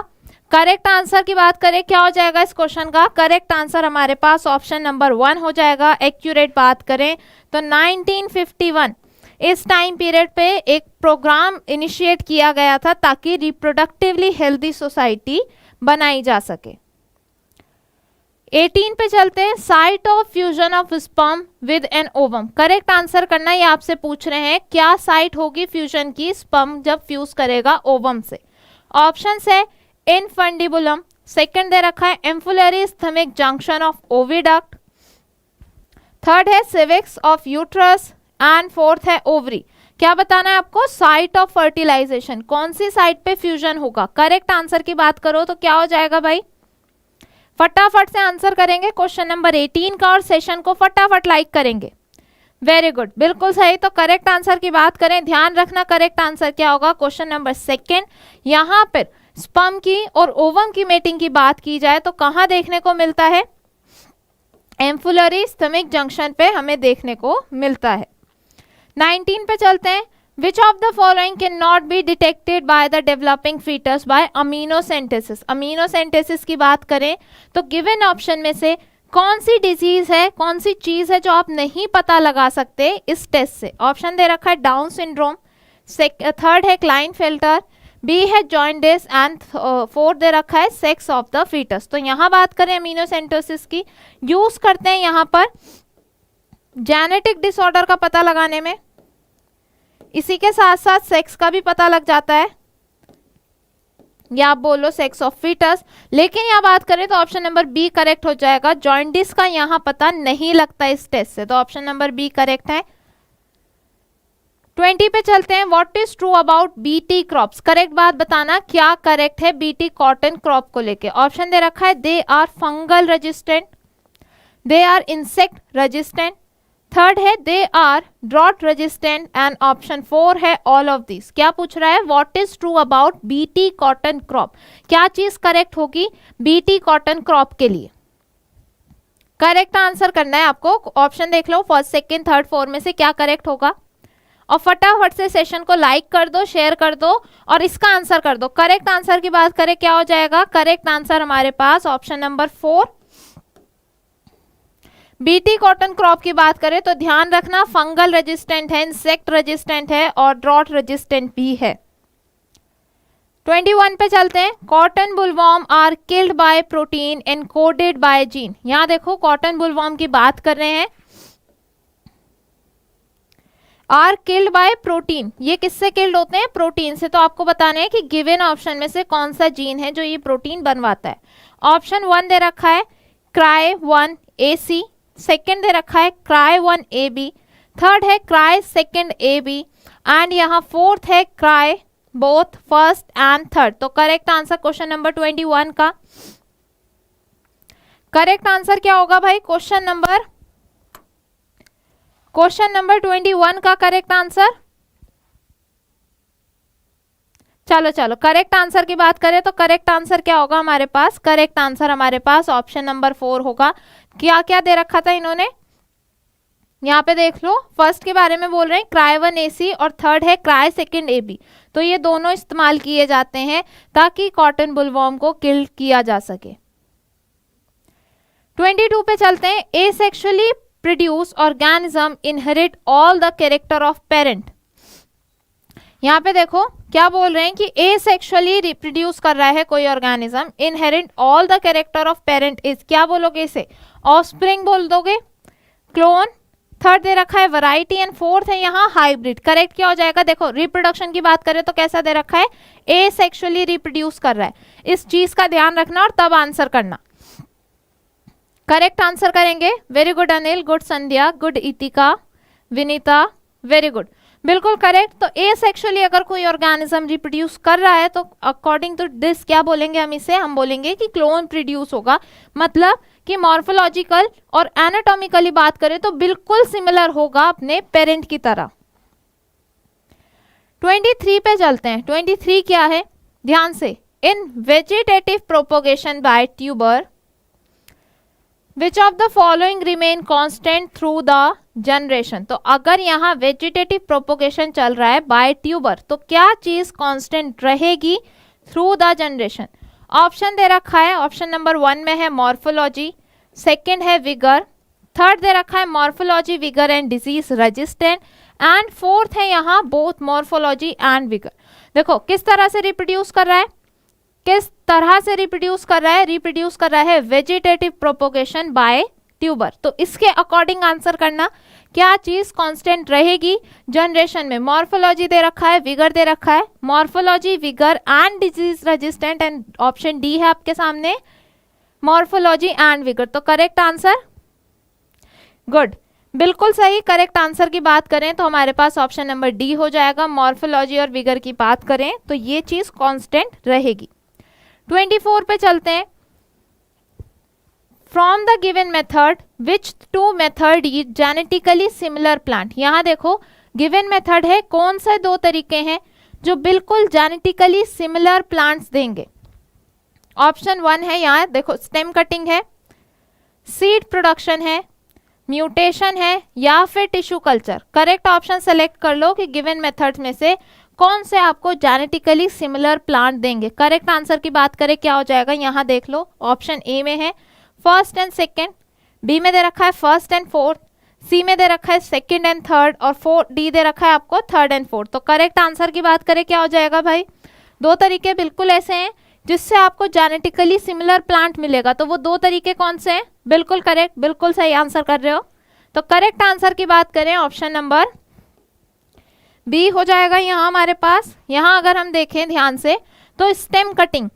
करेक्ट आंसर की बात करें क्या हो जाएगा इस क्वेश्चन का? करेक्ट आंसर हमारे पास ऑप्शन नंबर 1 हो जाएगा। एक्यूरेट बात करें तो 1951 इस टाइम पीरियड पे एक प्रोग्राम इनिशिएट किया गया था ताकि रिप्रोडक्टिवली हेल्दी सोसाइटी बनाई जा सके। 18 पे चलते हैं। Site of fusion of sperm with an ovum. Correct answer करना, ये आपसे पूछ रहे हैं क्या साइट होगी फ्यूजन की स्पर्म जब फ्यूज करेगा ओवम से। ऑप्शन है इनफंडिबुलम, सेकंड दे रखा है ampullary isthmic junction of oviduct, third है cervix of uterus and fourth है ओवरी। क्या बताना है आपको? साइट ऑफ फर्टिलाइजेशन, कौन सी साइट पे फ्यूजन होगा। करेक्ट आंसर की बात करो तो क्या हो जाएगा भाई? फटाफट से आंसर करेंगे क्वेश्चन नंबर 18 का और सेशन को फटाफट लाइक करेंगे। वेरी गुड, बिल्कुल सही। तो करेक्ट आंसर की बात करें, ध्यान रखना करेक्ट आंसर क्या होगा। क्वेश्चन नंबर 2 यहाँ पर स्पर्म की और ओवम की मेटिंग की बात की जाए तो कहाँ देखने को मिलता है? एम्फुलरी स्थमिक जंक्शन पे हमें देखने को मिलता है। 19 पे चलते हैं। Which of the following cannot be detected by the developing fetus by amniocentesis? amniocentesis की बात करें तो गिवन ऑप्शन में से कौन सी डिजीज है, कौन सी चीज है जो आप नहीं पता लगा सकते इस टेस्ट से? ऑप्शन दे रखा है डाउन सिंड्रोम, थर्ड है क्लाइनफेल्टर, बी है जॉइंडिस एंड फोर्थ दे रखा है सेक्स ऑफ द फीटस। तो यहाँ बात करें अमीनोसेंटोसिस की, यूज करते हैं यहाँ पर जेनेटिक डिसऑर्डर का पता लगाने में, इसी के साथ साथ सेक्स का भी पता लग जाता है या आप बोलो सेक्स ऑफ फीटस। लेकिन यहाँ बात करें तो ऑप्शन नंबर बी करेक्ट हो जाएगा। जॉइंडिस का यहाँ पता नहीं लगता इस टेस्ट से, तो ऑप्शन नंबर बी करेक्ट है। 20 पे चलते हैं। What is true about BT crops? Correct बात बताना क्या करेक्ट है बीटी कॉटन क्रॉप को लेके। ऑप्शन दे रखा है they are fungal resistant, they are insect resistant, third है they are drought resistant and option 4 है ऑल ऑफ दिस। क्या पूछ रहा है? What is true about BT cotton crop, क्या चीज करेक्ट होगी बीटी कॉटन क्रॉप के लिए? करेक्ट आंसर करना है आपको। ऑप्शन देख लो फर्स्ट सेकंड थर्ड 4 में से क्या करेक्ट होगा और फटाफट से सेशन को लाइक कर दो, शेयर कर दो और इसका आंसर कर दो। करेक्ट आंसर की बात करें क्या हो जाएगा? करेक्ट आंसर हमारे पास option number 4 BT cotton crop की बात करें तो ध्यान रखना फंगल रेजिस्टेंट है, इंसेक्ट रेजिस्टेंट है और ड्रॉट रेजिस्टेंट भी है। 21 पे चलते हैं। Cotton bollworm are killed by protein encoded by gene. यहां देखो कॉटन बुलवॉर्म की बात कर रहे हैं, आर किल्ड बाय प्रोटीन, ये किससे किल्ड होते हैं? प्रोटीन से। तो आपको बताना है कि गिवन ऑप्शन में से कौन सा जीन है जो ये प्रोटीन बनवाता है। ऑप्शन 1 दे रखा है cry1ac, सेकेंड दे रखा है cry1ab, थर्ड है cry2ab एंड यहाँ फोर्थ है cry both first and third. तो करेक्ट आंसर क्वेश्चन नंबर 21 का करेक्ट आंसर क्या होगा भाई? क्वेश्चन नंबर 21 का करेक्ट आंसर। चलो करेक्ट आंसर की बात करें तो करेक्ट आंसर क्या होगा हमारे पास? करेक्ट आंसर हमारे पास ऑप्शन नंबर 4 होगा। क्या क्या दे रखा था इन्होंने, यहाँ पे देख लो। फर्स्ट के बारे में बोल रहे हैं क्राई 1 AC और थर्ड है क्राई 2 AB। तो ये दोनों इस्तेमाल किए जाते हैं ताकि कॉटन बुलवॉर्म को किल किया जा सके। 22 पे चलते हैं। Asexually produce organism inherit all the character of parent. यहाँ पे देखो क्या बोल रहे हैं कि एसेक्सुअली रिप्रोड्यूस कर रहा है कोई organism, inherit all the character of parent is, क्या बोलोगे इसे? ऑफस्प्रिंग बोल दोगे, क्लोन। थर्ड दे रखा है वैरायटी एंड फोर्थ है यहाँ हाइब्रिड। करेक्ट क्या हो जाएगा? देखो रिप्रोडक्शन की बात करें तो कैसा दे रखा है? एसेक्सुअली रिप्रोड्यूस कर रहा है। इस चीज का ध्यान रखना और तब आंसर करना। करेक्ट आंसर करेंगे। वेरी गुड अनिल, गुड संध्या, गुड इतिका, विनीता, वेरी गुड, बिल्कुल करेक्ट। तो एसेक्सुअली अगर कोई ऑर्गेनिज्म रिप्रोड्यूस कर रहा है तो अकॉर्डिंग टू दिस क्या बोलेंगे हम इसे? हम बोलेंगे कि क्लोन प्रोड्यूस होगा। मतलब कि मॉर्फोलॉजिकल और एनाटॉमिकली बात करें तो बिल्कुल सिमिलर होगा अपने पेरेंट की तरह। 23 पे चलते हैं। 23 क्या है? ध्यान से। In vegetative propagation by tuber which of the following remain constant through the generation. तो अगर यहाँ वेजिटेटिव प्रोपोगेशन चल रहा है बाय ट्यूबर तो क्या चीज कांस्टेंट रहेगी थ्रू द जनरेशन? ऑप्शन दे रखा है। ऑप्शन नंबर 1 में है मॉर्फोलॉजी, सेकंड है विगर, थर्ड दे रखा है morphology vigour and disease resistant and fourth है यहाँ बोथ मॉर्फोलॉजी एंड विगर। देखो किस तरह से रिप्रोड्यूस कर रहा है, किस तरह से रिप्रोड्यूस कर रहा है? रिप्रोड्यूस कर रहा है वेजिटेटिव प्रोपोगेशन बाय ट्यूबर। तो इसके अकॉर्डिंग आंसर करना, क्या चीज कांस्टेंट रहेगी जनरेशन में? मॉर्फोलॉजी दे रखा है, विगर दे रखा है, morphology vigour and disease resistant and option D है आपके सामने मॉर्फोलॉजी एंड विगर। तो करेक्ट आंसर, गुड, बिल्कुल सही। करेक्ट आंसर की बात करें तो हमारे पास ऑप्शन नंबर डी हो जाएगा। मॉर्फोलॉजी और विगर की बात करें तो ये चीज कांस्टेंट रहेगी। 24 पे चलते हैं। From the given method which two method is genetically similar plant. यहाँ देखो गिवन मेथड है, कौन से दो तरीके हैं जो बिल्कुल जेनेटिकली सिमिलर प्लांट्स देंगे? ऑप्शन 1 है, यहाँ देखो स्टेम कटिंग है, सीड प्रोडक्शन है, म्यूटेशन है या फिर tissue culture. Correct option select कर लो कि गिवन मेथड्स में से कौन से आपको जेनेटिकली सिमिलर प्लांट देंगे। करेक्ट आंसर की बात करें क्या हो जाएगा? यहाँ देख लो ऑप्शन ए में है फर्स्ट एंड सेकंड, बी में दे रखा है फर्स्ट एंड फोर्थ, सी में दे रखा है सेकंड एंड थर्ड और डी दे रखा है आपको थर्ड एंड फोर्थ। तो करेक्ट आंसर की बात करें क्या हो जाएगा भाई? दो तरीके बिल्कुल ऐसे हैं जिससे आपको जेनेटिकली सिमिलर प्लांट मिलेगा। तो वो दो तरीके कौन से हैं? बिल्कुल करेक्ट, बिल्कुल सही आंसर कर रहे हो। तो करेक्ट आंसर की बात करें ऑप्शन नंबर बी हो जाएगा यहाँ हमारे पास। यहाँ अगर हम देखें ध्यान से तो स्टेम कटिंग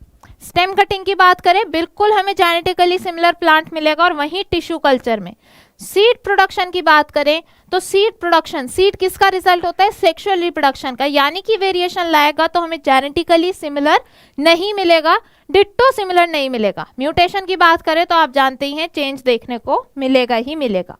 की बात करें बिल्कुल हमें जेनेटिकली सिमिलर प्लांट मिलेगा। और वहीं टिश्यू कल्चर में सीड प्रोडक्शन की बात करें तो सीड प्रोडक्शन, सीड किसका रिजल्ट होता है? सेक्सुअल रिप्रोडक्शन का, यानी कि वेरिएशन लाएगा तो हमें जेनेटिकली सिमिलर नहीं मिलेगा, डिट्टो सिमिलर नहीं मिलेगा। म्यूटेशन की बात करें तो आप जानते ही हैं चेंज देखने को मिलेगा ही मिलेगा।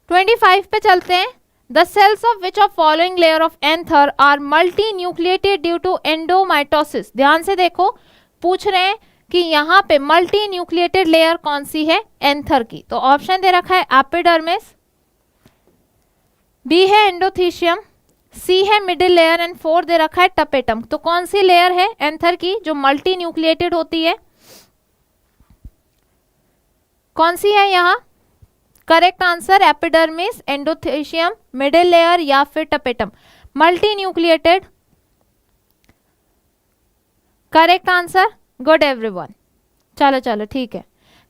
25 पे चलते हैं। The cells of which of following layer of anther are multi nucleated due to endomitosis. ध्यान से देखो, पूछ रहे हैं कि यहाँ पे मल्टी न्यूक्लिएटेड लेयर कौन सी है? एंथर की। तो ऑप्शन दे रखा है एपिडर्मिस, बी है एंडोथीशियम, सी है मिडिल लेयर एंड फोर्थ दे रखा है टपेटम। तो कौन सी लेयर है एंथर की जो मल्टी न्यूक्लिएटेड होती है? कौन सी है यहाँ? Correct answer epidermis, endothecium, middle layer या फिर tapetum. Multi nucleated correct answer. Good everyone, चलो ठीक है।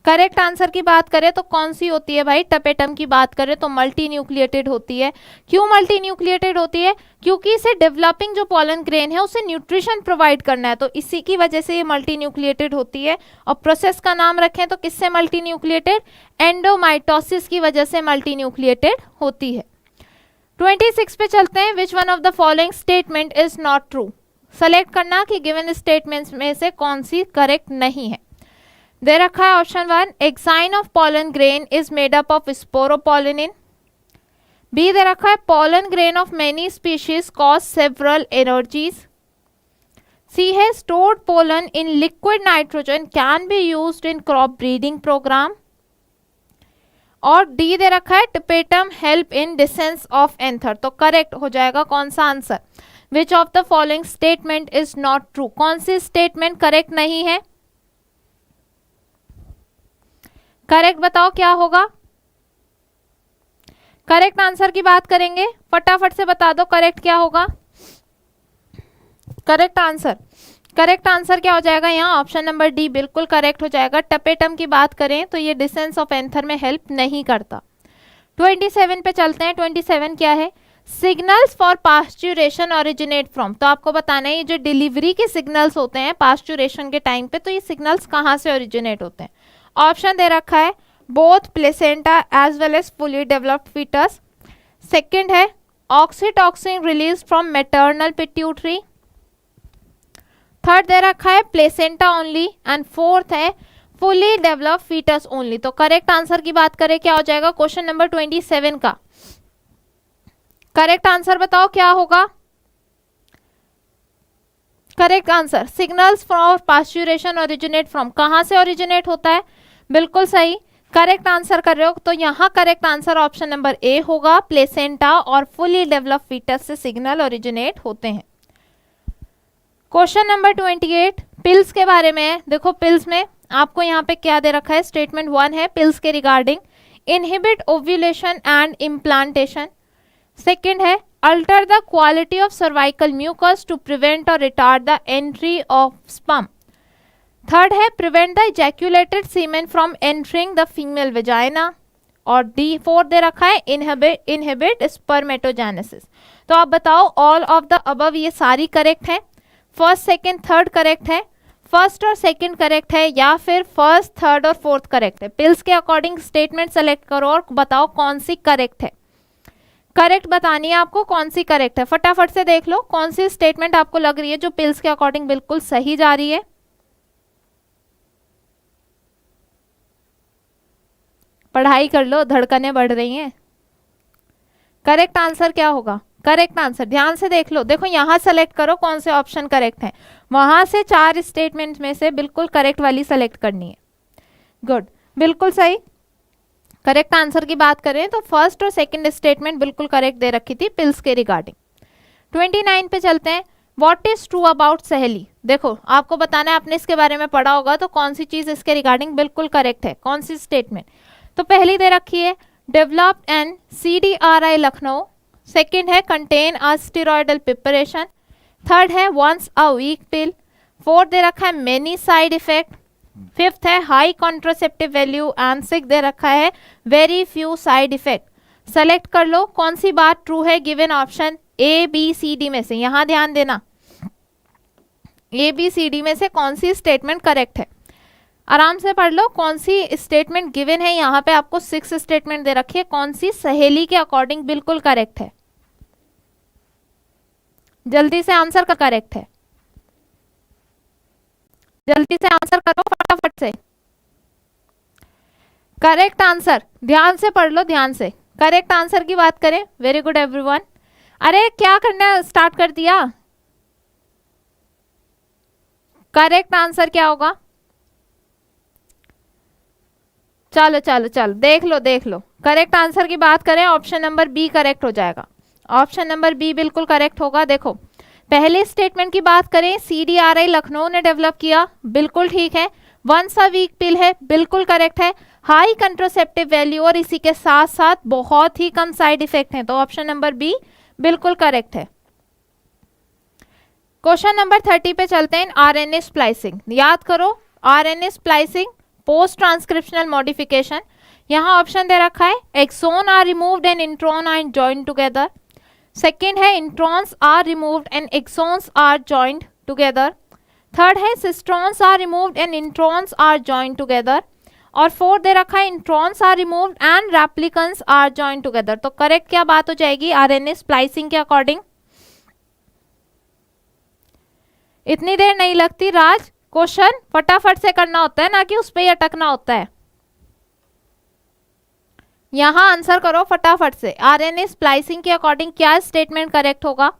करेक्ट आंसर की बात करें तो कौन सी होती है भाई? टपेटम की बात करें तो मल्टी न्यूक्लिएटेड होती है। क्यों मल्टी न्यूक्लिएटेड होती है? क्योंकि इसे डेवलपिंग जो पॉलन ग्रेन है उसे न्यूट्रिशन प्रोवाइड करना है, तो इसी की वजह से ये मल्टी न्यूक्लिएटेड होती है। और प्रोसेस का नाम रखें तो किससे मल्टी न्यूक्लिएटेड? एंडोमाइटोसिस की वजह से मल्टी न्यूक्लिएटेड होती है। 26 पे चलते हैं। Which one of the following statement is not true. Select करना कि गिवन स्टेटमेंट्स में से कौन सी करेक्ट नहीं है। दे रखा है option 1, exine of pollen grain is made up of sporopollenin. B दे रखा है pollen grain of many species cause several energies. C है stored pollen in liquid nitrogen can be used in crop breeding program. और D दे रखा है tapetum help in dehiscence of anther. तो correct हो जाएगा कौन सा आंसर? Which of the following statement is not true? कौन सी स्टेटमेंट करेक्ट नहीं है? करेक्ट बताओ क्या होगा? करेक्ट आंसर की बात करेंगे, फटाफट से बता दो करेक्ट क्या होगा। करेक्ट आंसर क्या हो जाएगा यहाँ? ऑप्शन नंबर डी बिल्कुल करेक्ट हो जाएगा। टपेटम की बात करें तो ये डिसेंस ऑफ एंथर में हेल्प नहीं करता। 27 पे चलते हैं। 27 क्या है? Signals for parturition originate from. तो आपको बताना है ये जो डिलीवरी के सिग्नल्स होते हैं पास्चुरेशन के टाइम पे, तो ये सिग्नल्स कहाँ से ओरिजिनेट होते हैं? ऑप्शन दे रखा है both placenta as well as fully developed foetus. Second है oxytocin release from maternal pituitary. Third दे रखा है प्लेसेंटा ओनली एंड फोर्थ है फुली डेवलप्ड फीटस ओनली। तो करेक्ट आंसर की बात करें क्या हो जाएगा क्वेश्चन नंबर 27 का? करेक्ट आंसर बताओ क्या होगा? Correct answer signals for parturition originate from, कहां से ओरिजिनेट होता है? बिल्कुल सही, करेक्ट आंसर कर रहे हो। तो यहाँ करेक्ट आंसर ऑप्शन नंबर ए होगा, प्लेसेंटा और फुली डेवलप्ड फीटस से सिग्नल ओरिजिनेट होते हैं। क्वेश्चन नंबर 28 पिल्स के बारे में है। देखो पिल्स में आपको यहाँ पे क्या दे रखा है? स्टेटमेंट 1 है पिल्स के regarding, inhibit ovulation and implantation. Second है alter the quality of cervical mucus to prevent और retard the entry of sperm. Third है prevent the ejaculated semen from entering the female vagina. और D fourth दे रखा है inhibit spermatogenesis. तो आप बताओ ऑल ऑफ द अबव ये सारी करेक्ट है? फर्स्ट सेकेंड थर्ड करेक्ट है, फर्स्ट और सेकंड करेक्ट है, या फिर फर्स्ट थर्ड और फोर्थ करेक्ट है? पिल्स के अकॉर्डिंग स्टेटमेंट सेलेक्ट करो और बताओ कौन सी करेक्ट है। करेक्ट बतानी है आपको कौन सी करेक्ट है। फटाफट से देख लो कौन सी स्टेटमेंट आपको लग रही है जो पिल्स के अकॉर्डिंग बिल्कुल सही जा रही है। पढ़ाई कर लो, धड़कनें बढ़ रही हैं। करेक्ट आंसर क्या होगा? करेक्ट आंसर ध्यान से देख लो, देखो यहां सेलेक्ट करो कौन से ऑप्शन करेक्ट है, वहां से 4 स्टेटमेंट में से बिल्कुल करेक्ट वाली सेलेक्ट करनी है। गुड, बिल्कुल सही। करेक्ट आंसर की बात करें तो फर्स्ट और सेकंड स्टेटमेंट बिल्कुल करेक्ट दे रखी थी पिल्स के रिगार्डिंग। 29 पे चलते हैं। व्हाट इज ट्रू अबाउट सहेली? देखो आपको बताना है, आपने इसके बारे में पढ़ा होगा, तो कौन सी चीज इसके रिगार्डिंग बिल्कुल करेक्ट है, कौन सी स्टेटमेंट? तो पहली दे रखी है developed and CDRI Lucknow. Second है contain a steroidal preparation. Third है once a week pill. Fourth दे रखा है मेनी साइड इफेक्ट। फिफ्थ है high contraceptive value and six दे रखा है very few side effect. Select कर लो कौन सी बात ट्रू है गिवन ऑप्शन ABCD में से। यहां ध्यान देना, ABCD में से कौन सी स्टेटमेंट करेक्ट है। आराम से पढ़ लो कौन सी स्टेटमेंट गिवन है। यहाँ पे आपको 6 स्टेटमेंट दे रखी है, कौन सी सहेली के अकॉर्डिंग बिल्कुल करेक्ट है। जल्दी से आंसर का करेक्ट है, जल्दी से आंसर करो फटाफट से। करेक्ट आंसर ध्यान से पढ़ लो, ध्यान से करेक्ट आंसर की बात करें। Very good everyone. अरे क्या करना स्टार्ट कर दिया? करेक्ट आंसर क्या होगा? चलो चलो चलो देख लो देख लो। करेक्ट आंसर की बात करें ऑप्शन नंबर बी करेक्ट हो जाएगा। ऑप्शन नंबर बी बिल्कुल करेक्ट होगा। देखो पहले स्टेटमेंट की बात करें, CDRI लखनऊ ने डेवलप किया, बिल्कुल ठीक है। वंस अ वीक पिल है, बिल्कुल करेक्ट है। हाई कंट्रासेप्टिव वैल्यू और इसी के साथ साथ बहुत ही कम साइड इफेक्ट हैं, तो ऑप्शन नंबर बी बिल्कुल करेक्ट है। क्वेश्चन नंबर 30 पे चलते हैं। RNA स्प्लाइसिंग याद करो, RNA splicing post transcriptional modification. यहाँ ऑप्शन दे रखा है exon are removed and intron are joined together. Second है introns are removed and exons are joined together. Third है cistrons are removed and introns are joined together. और fourth दे रखा है introns are removed and replicants are joined together. तो correct क्या बात हो जाएगी RNA स्प्लाइसिंग के अकॉर्डिंग? इतनी देर नहीं लगती राज, क्वेश्चन फटाफट से करना होता है, ना कि उस पर ही अटकना होता है। यहां आंसर करो फटाफट से। आरएनए स्प्लाइसिंग के अकॉर्डिंग क्या स्टेटमेंट करेक्ट होगा?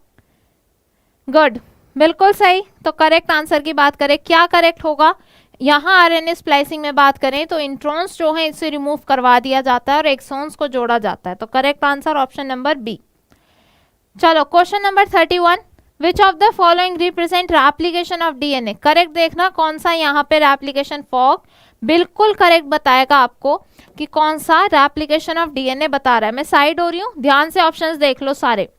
गुड, बिल्कुल सही। तो करेक्ट आंसर की बात करें, क्या करेक्ट होगा? यहाँ आरएनए स्प्लाइसिंग में बात करें तो इंट्रॉन्स जो है इसे रिमूव करवा दिया जाता है और एक्सॉन्स को जोड़ा जाता है। तो correct answer option number B. चलो question number 31, which of the following represent replication of DNA? Correct देखना कौन सा यहाँ पे रेप्लिकेशन फॉग बिल्कुल करेक्ट बताएगा आपको कि कौन सा रेप्लिकेशन ऑफ डीएनए बता रहा है। मैं साइड हो रही हूँ, ध्यान से ऑप्शंस देख लो सारे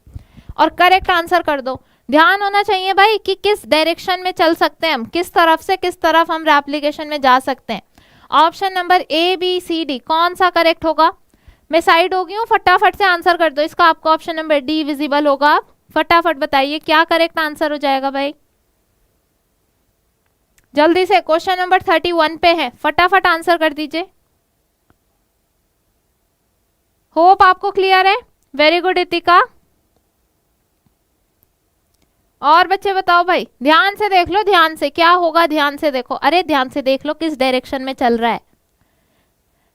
और करेक्ट आंसर कर दो। ध्यान होना चाहिए भाई कि किस डायरेक्शन में चल सकते हैं हम, किस तरफ से किस तरफ हम रेप्लिकेशन में जा सकते हैं। Option number A B C D कौन सा करेक्ट होगा? मैं साइड हो गई हूँ, फटाफट से आंसर कर दो इसका। आपको ऑप्शन नंबर डी विजिबल होगा, आप फटाफट बताइए क्या करेक्ट आंसर हो जाएगा भाई, जल्दी से। क्वेश्चन नंबर 31 पे है, फटाफट आंसर कर दीजिए। होप आपको क्लियर है। Very good इतिका। और बच्चे बताओ भाई, ध्यान से देख लो, ध्यान से क्या होगा, ध्यान से देखो। अरे ध्यान से देख लो किस डायरेक्शन में चल रहा है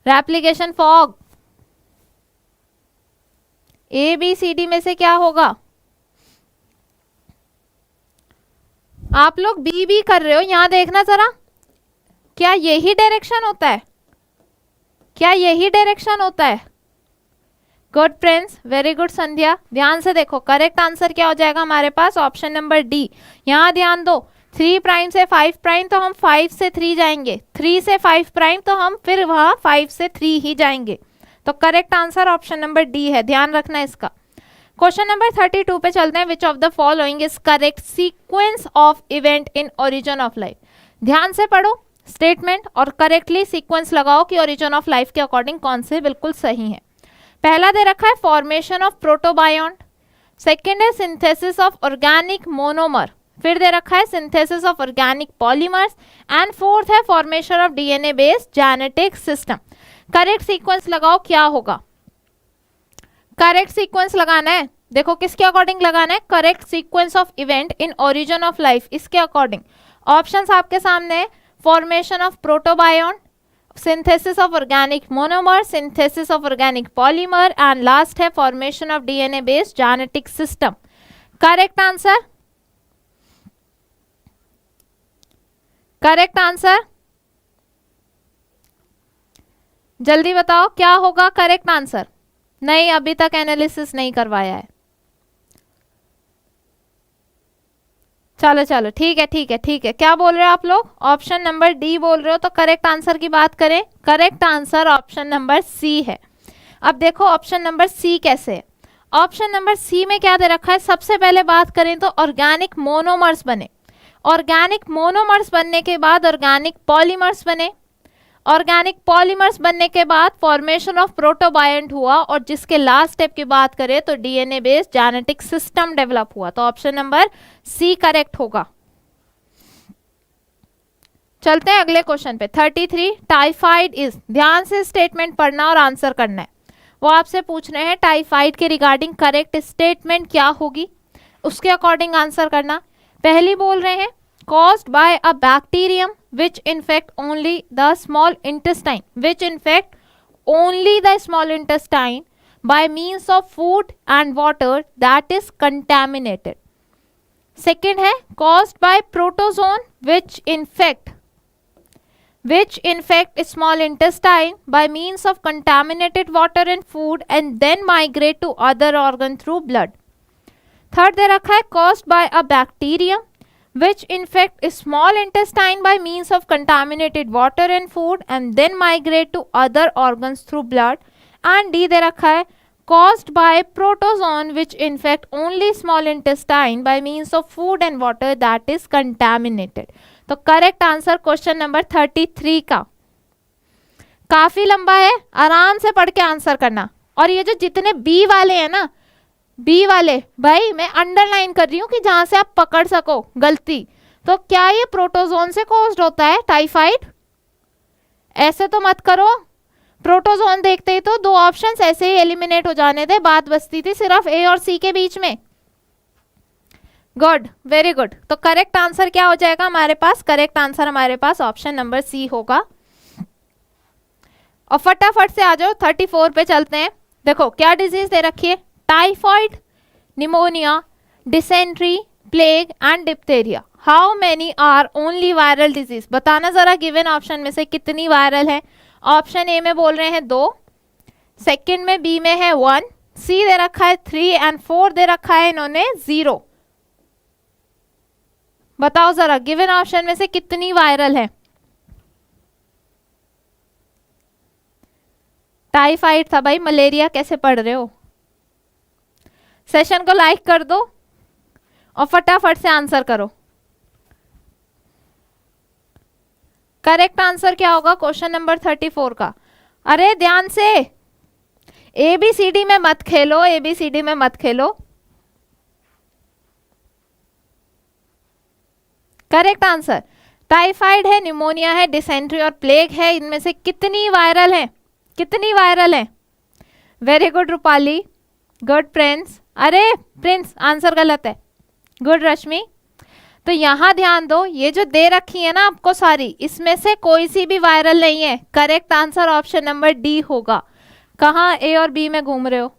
replication fork. A B C D में से क्या होगा? आप लोग बी बी कर रहे हो, यहां देखना जरा, क्या यही डायरेक्शन होता है? क्या यही डायरेक्शन होता है? गुड फ्रेंड्स, वेरी गुड संध्या। ध्यान से देखो करेक्ट आंसर क्या हो जाएगा हमारे पास, ऑप्शन नंबर डी। यहां ध्यान दो, 3 प्राइम से 5 प्राइम तो हम 5 से 3 जाएंगे, 3 से 5 प्राइम तो हम फिर वहां 5 से 3 ही जाएंगे। तो correct answer option number D है, ध्यान रखना इसका। क्वेश्चन नंबर 32 पे चलते हैं। Which of the following is correct sequence of event in origin of life? ध्यान से पढ़ो स्टेटमेंट और करेक्टली सीक्वेंस लगाओ कि ओरिजिन ऑफ लाइफ के अकॉर्डिंग कौन से बिल्कुल सही है। पहला दे रखा है फॉर्मेशन ऑफ प्रोटोबायोन, सेकेंड है सिंथेसिस ऑफ ऑर्गेनिक मोनोमर, फिर दे रखा है synthesis of organic polymers and fourth है formation of DNA based genetic system. Correct sequence लगाओ, क्या होगा? करेक्ट सीक्वेंस लगाना है, देखो किसके अकॉर्डिंग लगाना है? Correct sequence of event in origin of life, इसके अकॉर्डिंग। ऑप्शंस आपके सामने है, formation of protobiont, synthesis of organic monomer, synthesis of organic polymer and last है formation of DNA based genetic system. Correct answer? Correct answer? जल्दी बताओ क्या होगा करेक्ट आंसर। नहीं, अभी तक एनालिसिस नहीं करवाया है। चलो चलो ठीक है ठीक है ठीक है। क्या बोल रहे हो आप लोग? ऑप्शन नंबर डी बोल रहे हो। तो करेक्ट आंसर की बात करें, correct answer option number C है। अब देखो ऑप्शन नंबर सी कैसे है। ऑप्शन नंबर सी में क्या दे रखा है? सबसे पहले बात करें तो ऑर्गेनिक मोनोमर्स बने, ऑर्गेनिक मोनोमर्स बनने के बाद ऑर्गेनिक पॉलीमर्स बने, ऑर्गेनिक पॉलीमर्स बनने के बाद फॉर्मेशन ऑफ प्रोटोबायंट हुआ और जिसके लास्ट स्टेप की बात करें तो DNA based genetic system develop हुआ। तो ऑप्शन नंबर सी करेक्ट होगा। चलते हैं अगले क्वेश्चन पे। 33 टाइफाइड इज, ध्यान से स्टेटमेंट पढ़ना और आंसर करना है। वो आपसे पूछ रहे हैं टाइफाइड के रिगार्डिंग करेक्ट स्टेटमेंट क्या होगी, उसके अकॉर्डिंग आंसर करना। पहली बोल रहे हैं caused by a bacterium which infect only the small intestine, which infect only the small intestine by means of food and water that is contaminated. Second है caused by protozoan which infect small intestine by means of contaminated water and food and then migrate to other organ through blood. Third दे रखा है caused by a bacterium which infect small intestine by means of contaminated water and food and then migrate to other organs through blood. And D दे रखा है caused by protozoan which infect only small intestine by means of food and water that is contaminated. तो correct answer question number 33 का। काफी लंबा है, आराम से पढ़ के आंसर करना। और ये जो जितने बी वाले हैं ना, बी वाले भाई मैं अंडरलाइन कर रही हूँ कि जहां से आप पकड़ सको गलती। तो क्या ये प्रोटोजोन से कॉज्ड होता है टाइफाइड? ऐसे तो मत करो, प्रोटोजोन देखते ही तो दो ऑप्शंस ऐसे ही एलिमिनेट हो जाने थे, बात बचती थी सिर्फ ए और सी के बीच में। Good, very good. तो करेक्ट आंसर क्या हो जाएगा हमारे पास? करेक्ट आंसर हमारे पास ऑप्शन नंबर सी होगा। और फटाफट से आ जाओ 34 पे चलते हैं। देखो क्या डिजीज दे रखी है? Typhoid, pneumonia, dysentery, plague and diphtheria. How many are only viral disease? बताना जरा गिवन ऑप्शन में से कितनी वायरल है। ऑप्शन ए में बोल रहे हैं 2, सेकंड में बी में है 1, सी दे रखा है 3 एंड 4 दे रखा है इन्होंने 0। बताओ जरा गिवन ऑप्शन में से कितनी वायरल है? टाइफाइड था भाई, मलेरिया कैसे पढ़ रहे हो? सेशन को लाइक कर दो और फटाफट से आंसर करो। करेक्ट आंसर क्या होगा क्वेश्चन नंबर 34 का? अरे ध्यान से, ABCD में मत खेलो, ABCD में मत खेलो। करेक्ट आंसर टाइफाइड है, निमोनिया है, डिसेंट्री और प्लेग है। इनमें से कितनी वायरल है? कितनी वायरल है? Very good Rupali, good Prince. अरे प्रिंस आंसर गलत है। गुड रश्मि। तो यहां ध्यान दो, ये जो दे रखी है ना आपको सारी, इसमें से कोई सी भी वायरल नहीं है। Correct answer option number D होगा। कहाँ ए और बी में घूम रहे हो?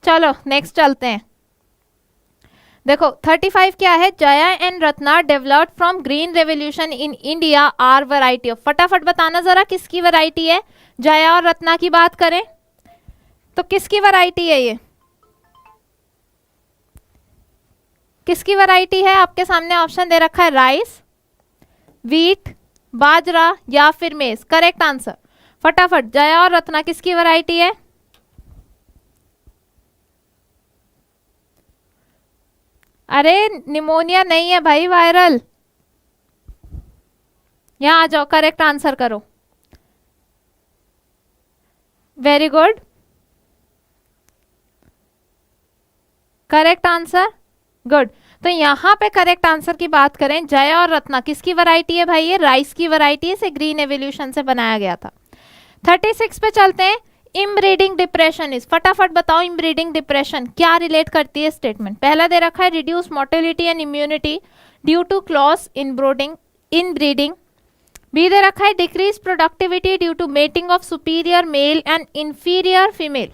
चलो नेक्स्ट चलते हैं। देखो 35 क्या है? Jaya and Ratna developed from green revolution in India are variety of. फटाफट बताना जरा किसकी वैरायटी है? जया और रत्ना की बात करें तो किसकी वैरायटी है ये? किसकी वैरायटी है? आपके सामने ऑप्शन दे रखा है राइस, व्हीट, बाजरा या फिर मेज। करेक्ट आंसर फटाफट, जया और रत्ना किसकी वैरायटी है? अरे निमोनिया नहीं है भाई वायरल। यहां आ जाओ, करेक्ट आंसर करो। Very good, correct answer, good. तो यहां पे करेक्ट आंसर की बात करें, जया और रत्ना किसकी वैरायटी है भाई? ये राइस की वैरायटी है, इसे ग्रीन एवोल्यूशन से बनाया गया था। 36 पे चलते हैं। इनब्रीडिंग डिप्रेशन इज, फटाफट बताओ इनब्रीडिंग डिप्रेशन क्या रिलेट करती है स्टेटमेंट? पहला दे रखा है reduce mortality and immunity due to close inbreeding. B दे रखा है decrease productivity due to mating of superior male and inferior female.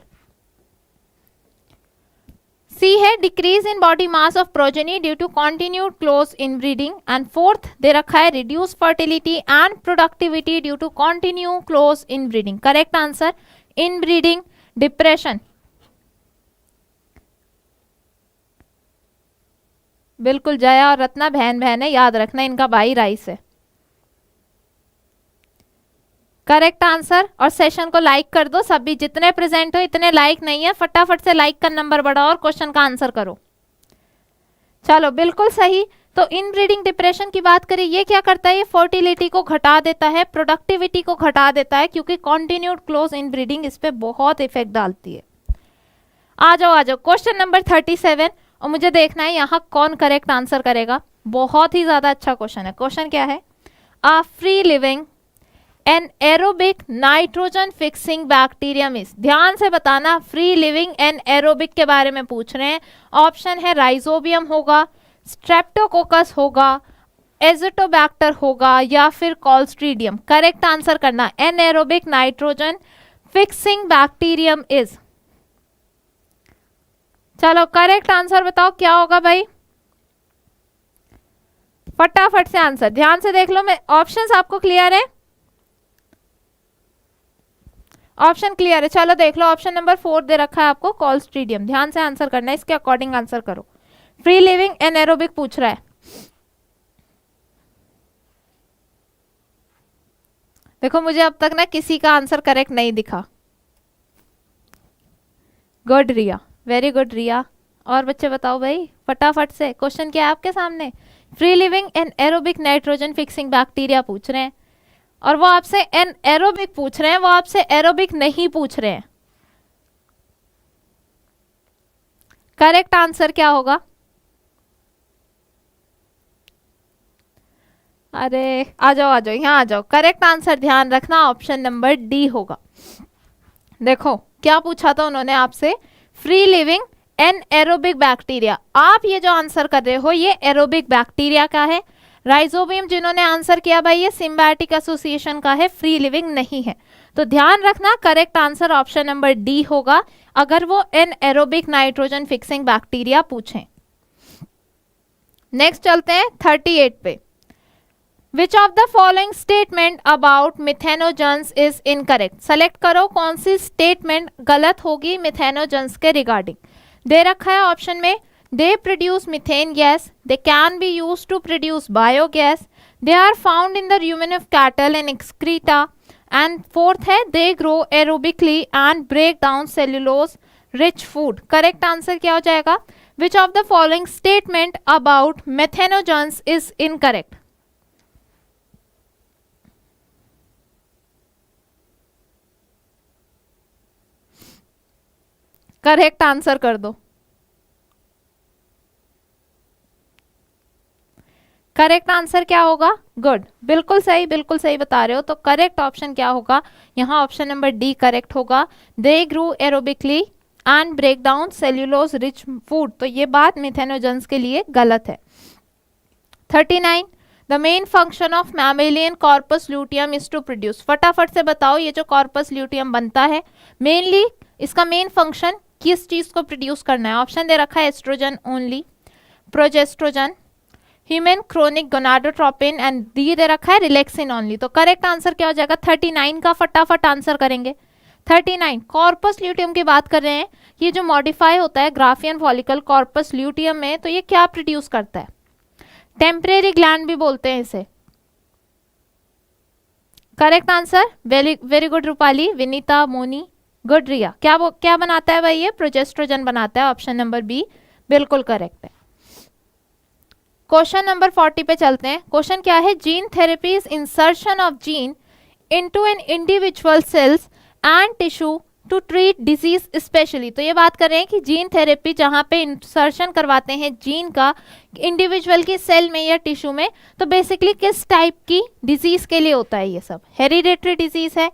C है decrease in body mass of progeny due to continued close inbreeding. And fourth दे रखा है reduce fertility and productivity due to continue close inbreeding. Correct answer inbreeding depression. बिल्कुल, जया और रत्ना बहन बहन है, याद रखना इनका भाई राइस है। Correct answer. और सेशन को लाइक कर दो, सभी जितने प्रेजेंट हो इतने लाइक नहीं है, फटाफट से लाइक का नंबर बढ़ाओ और क्वेश्चन का आंसर करो। चलो बिल्कुल सही। तो इनब्रीडिंग डिप्रेशन की बात करें, ये क्या करता है? ये फर्टिलिटी को घटा देता है, प्रोडक्टिविटी को घटा देता है, क्योंकि कॉन्टिन्यूड क्लोज इनब्रीडिंग इस पे बहुत इफेक्ट डालती है। आ जाओ क्वेश्चन नंबर 37, और मुझे देखना है यहाँ कौन करेक्ट आंसर करेगा। बहुत ही ज्यादा अच्छा क्वेश्चन है। क्वेश्चन क्या है? A free living anaerobic nitrogen fixing bacterium is. ध्यान से बताना, फ्री लिविंग एन एरोबिक के बारे में पूछ रहे हैं। ऑप्शन है राइजोबियम होगा, स्ट्रेप्टोकोकस होगा, एजोटोबैक्टर होगा या फिर कॉलस्ट्रीडियम। करेक्ट आंसर करना, anaerobic nitrogen fixing bacterium is. चलो करेक्ट आंसर बताओ क्या होगा भाई? फटाफट से आंसर, ध्यान से देख लो। मैं ऑप्शंस आपको क्लियर है? ऑप्शन क्लियर है? चलो देख लो, ऑप्शन नंबर 4 दे रखा है आपको कॉलस्ट्रीडियम। ध्यान से आंसर करना है, इसके अकॉर्डिंग आंसर करो। फ्री लिविंग एनारोबिक पूछ रहा है। देखो मुझे अब तक ना किसी का आंसर करेक्ट नहीं दिखा। गुड रिया, वेरी गुड रिया। और बच्चे बताओ भाई फटाफट से, क्वेश्चन क्या है आपके सामने? Free living anaerobic nitrogen fixing bacteria पूछ रहे हैं, और वो आपसे एन एरोबिक पूछ रहे हैं, वो आपसे एरोबिक नहीं पूछ रहे हैं। करेक्ट आंसर क्या होगा? अरे आ जाओ यहाँ आ जाओ। करेक्ट आंसर ध्यान रखना ऑप्शन नंबर डी होगा। देखो क्या पूछा था उन्होंने आपसे? Free living anaerobic bacteria. आप ये जो आंसर कर रहे हो ये एरोबिक बैक्टीरिया का है। राइजोबियम जिन्होंने आंसर किया भाई ये सिम्बायोटिक एसोसिएशन का है, फ्री लिविंग नहीं है। तो ध्यान रखना correct answer option number D होगा अगर वो anaerobic nitrogen fixing bacteria पूछें। नेक्स्ट चलते हैं 38 पे। Which of the following statement about methanogens is incorrect. Select करो कौन सी स्टेटमेंट गलत होगी मिथेनोजेंस के रिगार्डिंग। दे रखा है ऑप्शन में they produce methane gas, they can be use to produce biogas, they are found in the urine of cattle and excreta, and fourth है they grow aerobically and break down cellulose rich food. Correct answer क्या हो जाएगा? Which of the following statement about methanogens is incorrect. Correct answer कर दो। Correct answer क्या होगा? Good, बिल्कुल सही बता रहे हो। तो करेक्ट ऑप्शन क्या होगा यहाँ? ऑप्शन नंबर डी करेक्ट होगा। They grow aerobically and break down cellulose rich food. तो ये बात मिथेनोजेंस के लिए गलत है। 39 the main function of mammalian corpus luteum is to produce. फटाफट से बताओ ये जो कॉर्पस ल्यूटियम बनता है मेनली इसका मेन फंक्शन किस चीज को प्रोड्यूस करना है? ऑप्शन दे रखा है estrogen only, progesterone, human chorionic gonadotropin, and D दे रखा है रिलैक्सिन ओनली। तो करेक्ट आंसर क्या हो जाएगा? 39 का फटाफट आंसर करेंगे। 39 कॉर्पस ल्यूटियम की बात कर रहे हैं। ये जो मॉडिफाई होता है ग्राफियन फॉलिकल कॉर्पस ल्यूटियम में, तो ये क्या प्रोड्यूस करता है? टेम्परेरी ग्लैंड भी बोलते हैं इसे। Correct answer very good Rupali, Vinita, Moni, good Riya. क्या बनाता है भाई? ये प्रोजेस्ट्रोजन बनाता है। ऑप्शन नंबर बी बिल्कुल करेक्ट है। क्वेश्चन नंबर 40 पे चलते हैं। क्वेश्चन क्या है? Gene therapy is insertion of gene into an individual cells and tissue to treat disease especially. तो ये बात कर रहे हैं कि जीन थेरेपी जहाँ पे इंसर्शन करवाते हैं जीन का इंडिविजुअल की सेल में या टिश्यू में, तो बेसिकली किस टाइप की डिजीज के लिए होता है? ये सब हेरिडेटरी डिजीज है,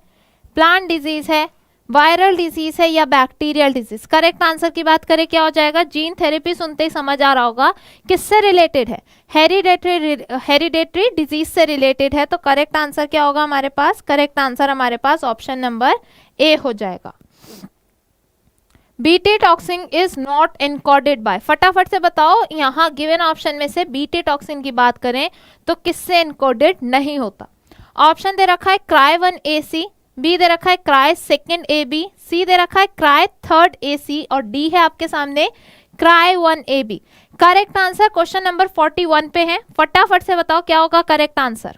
प्लांट डिजीज है, वायरल डिजीज है या बैक्टीरियल डिजीज। करेक्ट आंसर की बात करें क्या हो जाएगा? जीन थेरेपी सुनते ही समझ आ रहा होगा किससे रिलेटेड है? हेरिडेटरी डिजीज से रिलेटेड है। तो करेक्ट आंसर क्या होगा हमारे पास? करेक्ट आंसर हमारे पास ऑप्शन नंबर ए हो जाएगा। BT toxin is not encoded bye. फटाफट से बताओ यहाँ गिवन ऑप्शन में से बीटी टॉक्सिन की बात करें तो किससे एनकोडेड नहीं होता? ऑप्शन दे रखा है क्राई 1AC, बी दे रखा है क्राई 2AB, सी दे रखा है क्राई 3AC और डी है आपके सामने cry 1AB। Correct answer question number 41 पे है। फटाफट से बताओ क्या होगा करेक्ट आंसर?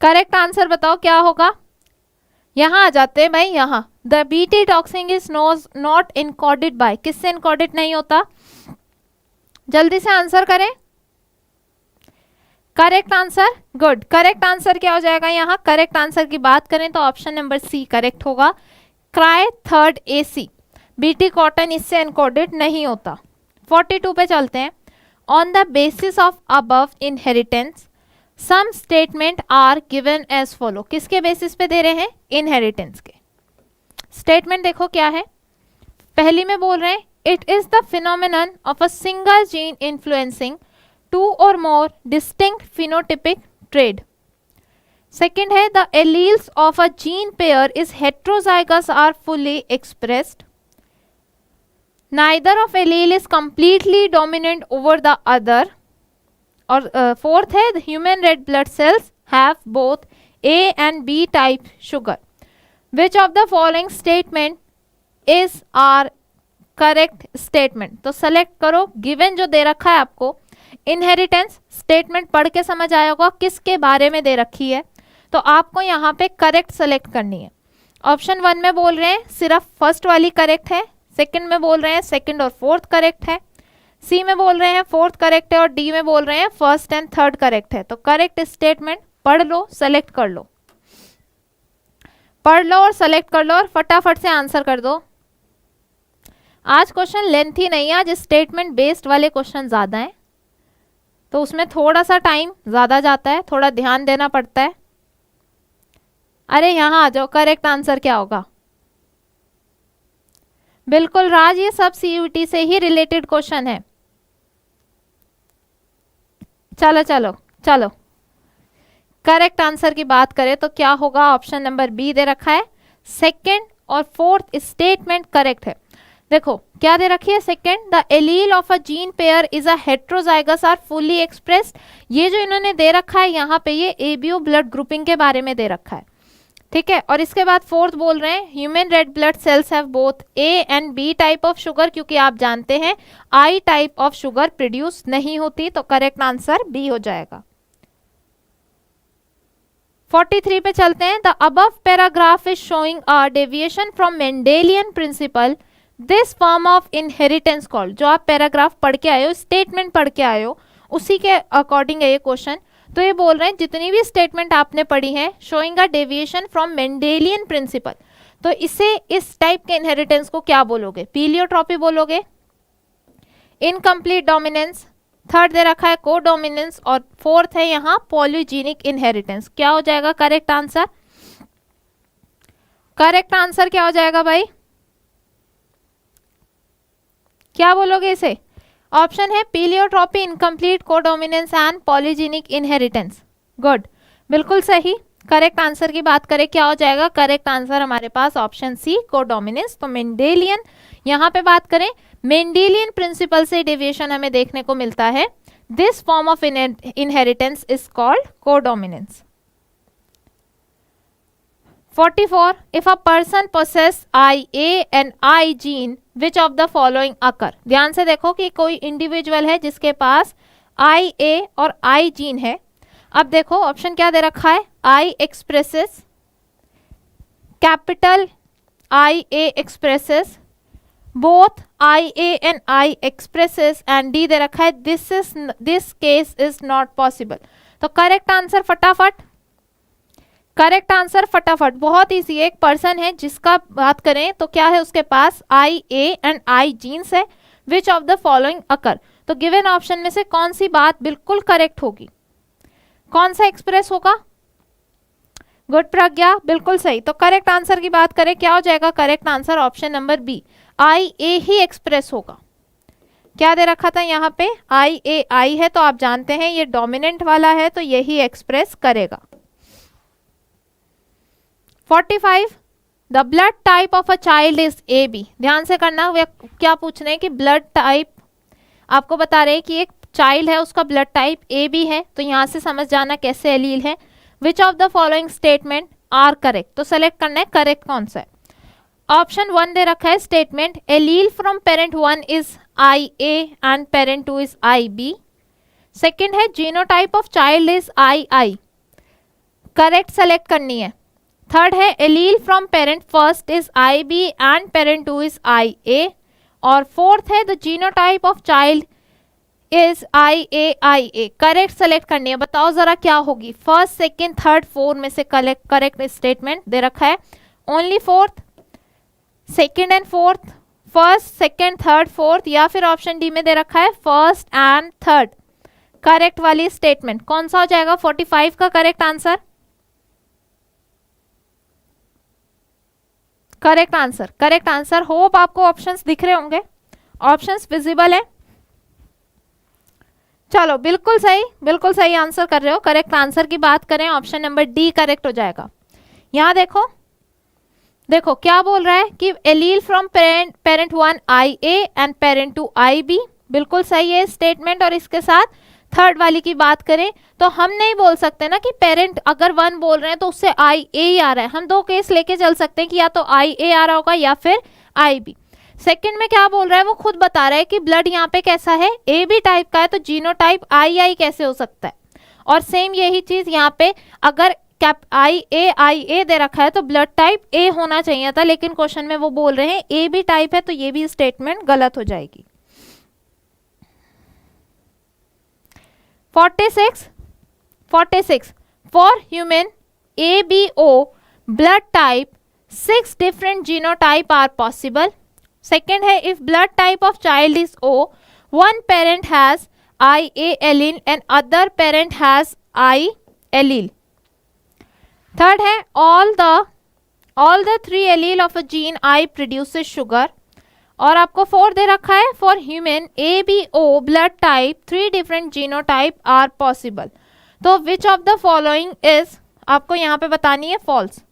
करेक्ट आंसर बताओ क्या होगा? यहां आ जाते हैं भाई। यहां the BT toxin is not encoded bye. किससे एनकोडेड नहीं होता? जल्दी से आंसर करें। Correct answer good. Correct answer क्या हो जाएगा यहाँ? करेक्ट आंसर की बात करें तो ऑप्शन नंबर सी करेक्ट होगा, क्राई 3AC। बीटी कॉटन इससे एनकोडेड नहीं होता। 42 पे चलते हैं। On the basis of above inheritance some statement are given as follow. किसके बेसिस पे दे रहे हैं? इनहेरिटेंस के। स्टेटमेंट देखो क्या है। पहली में बोल रहे हैं it is the phenomenon of a single gene influencing two or more distinct phenotypic trait. Second है the alleles of a gene pair is heterozygous or fully expressed. Neither of allele is completely dominant over the other. और fourth है the human red blood cells have both A and B type sugar. Which of the following statement is our correct statement? तो select करो। given जो दे रखा है आपको inheritance statement पढ़ के समझ आया होगा किसके बारे में दे रखी है, तो आपको यहाँ पे करेक्ट सेलेक्ट करनी है। ऑप्शन 1 में बोल रहे हैं सिर्फ फर्स्ट वाली करेक्ट है, सेकंड में बोल रहे हैं सेकंड और फोर्थ करेक्ट है, सी में बोल रहे हैं फोर्थ करेक्ट है और डी में बोल रहे हैं फर्स्ट एंड थर्ड करेक्ट है। तो करेक्ट स्टेटमेंट पढ़ लो, सेलेक्ट कर लो, पढ़ लो और सेलेक्ट कर लो और फटाफट से आंसर कर दो। आज क्वेश्चन लेंथी नहीं है, आज स्टेटमेंट बेस्ड वाले क्वेश्चन ज़्यादा हैं तो उसमें थोड़ा सा टाइम ज़्यादा जाता है, थोड़ा ध्यान देना पड़ता है। अरे यहाँ आ जाओ, करेक्ट आंसर क्या होगा? बिल्कुल राज, ये सब सीयूटी से ही रिलेटेड क्वेश्चन है। चलो चलो चलो, करेक्ट आंसर की बात करें तो क्या होगा? ऑप्शन नंबर बी दे रखा है, सेकंड और फोर्थ स्टेटमेंट करेक्ट है। देखो क्या दे रखी है, second, the allele of a gene pair is a heterozygous are fully expressed. ये जो इन्होंने दे रखा है यहाँ पे, ये एबीओ ब्लड ग्रुपिंग के बारे में दे रखा है, ठीक है। और इसके बाद फोर्थ बोल रहे हैं, human red blood cells have both A and B type of sugar, क्योंकि आप जानते हैं I type of sugar produce नहीं होती, तो करेक्ट आंसर बी हो जाएगा। 43 पे चलते हैं। The above paragraph is showing a deviation from Mendelian principle, this form of inheritance called. जो आप पैराग्राफ पढ़ के आए हो, स्टेटमेंट पढ़ के आए हो, उसी के अकॉर्डिंग है ये क्वेश्चन। तो ये बोल रहे हैं जितनी भी स्टेटमेंट आपने पढ़ी है, showing a deviation from Mendelian principle, तो इसे, इस टाइप के इनहेरिटेंस को क्या बोलोगे? पीलियोट्रॉपी बोलोगे, इनकम्प्लीट डोमिनेंस, थर्ड दे रखा है कोडोमिनेंस, और फोर्थ है यहाँ पॉलीजीनिक इनहेरिटेंस। क्या हो जाएगा करेक्ट आंसर? करेक्ट आंसर क्या हो जाएगा भाई? क्या बोलोगे इसे? ऑप्शन है pleiotropy, incomplete codominance and polygenic inheritance. Good, बिल्कुल सही। करेक्ट आंसर की बात करें क्या हो जाएगा? करेक्ट आंसर हमारे पास ऑप्शन सी, कोडोमिनेंस। तो मेंडेलियन, यहाँ पे बात करें मेंडेलियन प्रिंसिपल से डेविएशन हमें देखने को मिलता है। This form of inheritance is called codominance. 44. If a person possess IA and I gene, which of the following occur? ध्यान से देखो कि कोई इंडिविजुअल है जिसके पास IA और I जीन है। अब देखो ऑप्शन क्या दे रखा है, I expresses, capital IA expresses, both IA and I expresses, and D दे रखा है this case is not possible। तो करेक्ट आंसर फटाफट, करेक्ट आंसर फटाफट, बहुत इजी। एक पर्सन है जिसका बात करें तो क्या है, उसके पास IA एंड I जीन्स है, विच ऑफ द फॉलोइंग अकर। तो गिवन ऑप्शन में से कौन सी बात बिल्कुल करेक्ट होगी, कौन सा एक्सप्रेस होगा? गुड प्रज्ञा, बिल्कुल सही। तो करेक्ट आंसर की बात करें क्या हो जाएगा? Correct answer option number B, IA ही एक्सप्रेस होगा। क्या दे रखा था यहाँ पे, IAI है, तो आप जानते हैं ये डोमिनेंट वाला है, तो यही एक्सप्रेस करेगा। 45. The blood type of a child is AB। ध्यान से करना, वे क्या पूछ रहे हैं कि ब्लड टाइप, आपको बता रहे हैं कि एक चाइल्ड है उसका ब्लड टाइप AB है, तो यहाँ से समझ जाना कैसे एलील है। Which of the following statement are correct, तो सेलेक्ट करना है करेक्ट कौन सा है। ऑप्शन 1 दे रखा है, statement allele from parent 1 is IA and parent 2 is IB। Second है genotype of child is II, correct select करनी है। थर्ड है allele from parent first is IB and parent 2 is IA। और फोर्थ है the genotype of child is IAIA, correct select करनी है। बताओ जरा क्या होगी, फर्स्ट सेकेंड थर्ड फोर में से करेक्ट स्टेटमेंट दे रखा है, only fourth, second and fourth, first second third fourth, या फिर ऑप्शन डी में दे रखा है फर्स्ट एंड थर्ड। करेक्ट वाली स्टेटमेंट कौन सा हो जाएगा 45 का correct answer? Correct answer, correct answer. Hope आपको ऑप्शंस दिख रहे होंगे, ऑप्शंस विजिबल है। चलो बिल्कुल सही आंसर कर रहे हो। करेक्ट आंसर की बात करें, ऑप्शन नंबर डी करेक्ट हो जाएगा। यहाँ देखो देखो क्या बोल रहा है कि allele from parent 1 IA and parent 2 IB, बिल्कुल सही है स्टेटमेंट। और इसके साथ थर्ड वाली की बात करें तो हम नहीं बोल सकते ना कि पेरेंट अगर 1 बोल रहे हैं तो उससे IA ही आ रहा है। हम दो केस लेके चल सकते हैं कि या तो IA आ रहा होगा या फिर IB। सेकंड में क्या बोल रहा है, वो खुद बता रहा है कि ब्लड यहाँ पे कैसा है, AB टाइप का है, तो जीनोटाइप II कैसे हो सकता है। और सेम यही चीज यहाँ पे अगर IA दे रखा है तो ब्लड टाइप A होना चाहिए था, लेकिन क्वेश्चन में वो बोल रहे हैं AB टाइप है, तो ये भी स्टेटमेंट गलत हो जाएगी। 46 for human ABO blood type 6 different genotype are possible. Second है if blood type of child is O, one parent has IA allele and other parent has I allele। Third है all the 3 allele of a gene I produces sugar. और आपको 4 दे रखा है for human ABO blood type 3 different genotype are possible. तो which of the following is, आपको यहाँ पे बतानी है फॉल्स,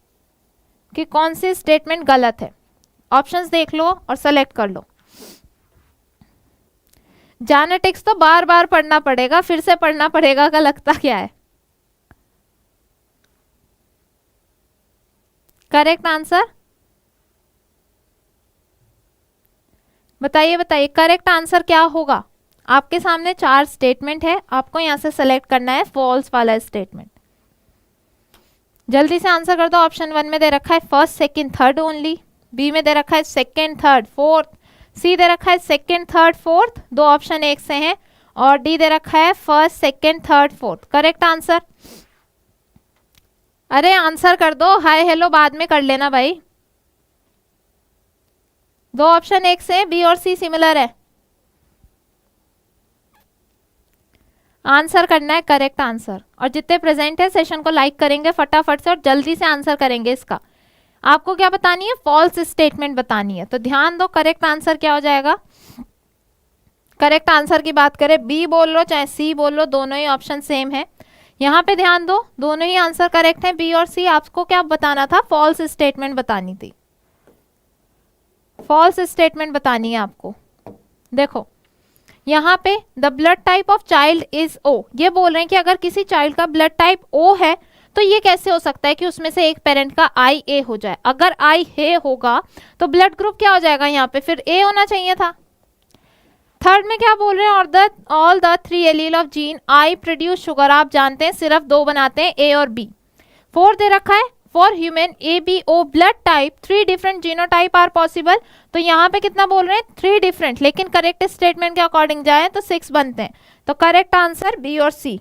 कि कौन सी स्टेटमेंट गलत है। ऑप्शंस देख लो और सेलेक्ट कर लो। जेनेटिक्स तो बार बार पढ़ना पड़ेगा, फिर से पढ़ना पड़ेगा का लगता क्या है। करेक्ट आंसर बताइए, बताइए करेक्ट आंसर क्या होगा। आपके सामने 4 स्टेटमेंट है, आपको यहां से सेलेक्ट करना है फॉल्स वाला स्टेटमेंट। जल्दी से आंसर कर दो। ऑप्शन 1 में दे रखा है first second third only, B में दे रखा है सेकंड थर्ड फोर्थ, सी दे रखा है सेकंड थर्ड फोर्थ, 2 ऑप्शन एक से हैं, और डी दे रखा है first second third fourth. Correct answer, अरे आंसर कर दो, हाय हेलो बाद में कर लेना भाई। 2 ऑप्शन एक से, बी और सी सिमिलर है। आंसर करना है करेक्ट आंसर। और जितने प्रेजेंट है सेशन को लाइक करेंगे फटाफट से और जल्दी से आंसर करेंगे इसका। आपको क्या बतानी है, फॉल्स स्टेटमेंट बतानी है। तो ध्यान दो, करेक्ट आंसर क्या हो जाएगा। करेक्ट आंसर की बात करें, बी बोल लो चाहे सी बोल लो, दोनों ही ऑप्शन सेम है। यहाँ पे ध्यान दो, दोनों ही आंसर करेक्ट है, बी और सी। आपको क्या बताना था, फॉल्स स्टेटमेंट बतानी थी, फॉल्स स्टेटमेंट बतानी है आपको। देखो यहाँ पे the blood type of child is O, ये बोल रहे हैं कि अगर किसी चाइल्ड का ब्लड टाइप ओ है तो ये कैसे हो सकता है कि उसमें से एक पेरेंट का IA हो जाए। अगर I है होगा तो ब्लड ग्रुप क्या हो जाएगा, यहाँ पे फिर A होना चाहिए था। थर्ड में क्या बोल रहे हैं, और all the 3 allele of gene I produce sugar, आप जानते हैं सिर्फ 2 बनाते हैं, A और B। 4 दे रखा है for human ABO blood type 3 different genotype are possible. तो यहाँ पे कितना बोल रहे हैं, 3 डिफरेंट, लेकिन करेक्ट स्टेटमेंट के अकॉर्डिंग जाए तो 6 बनते हैं। तो करेक्ट आंसर बी और सी।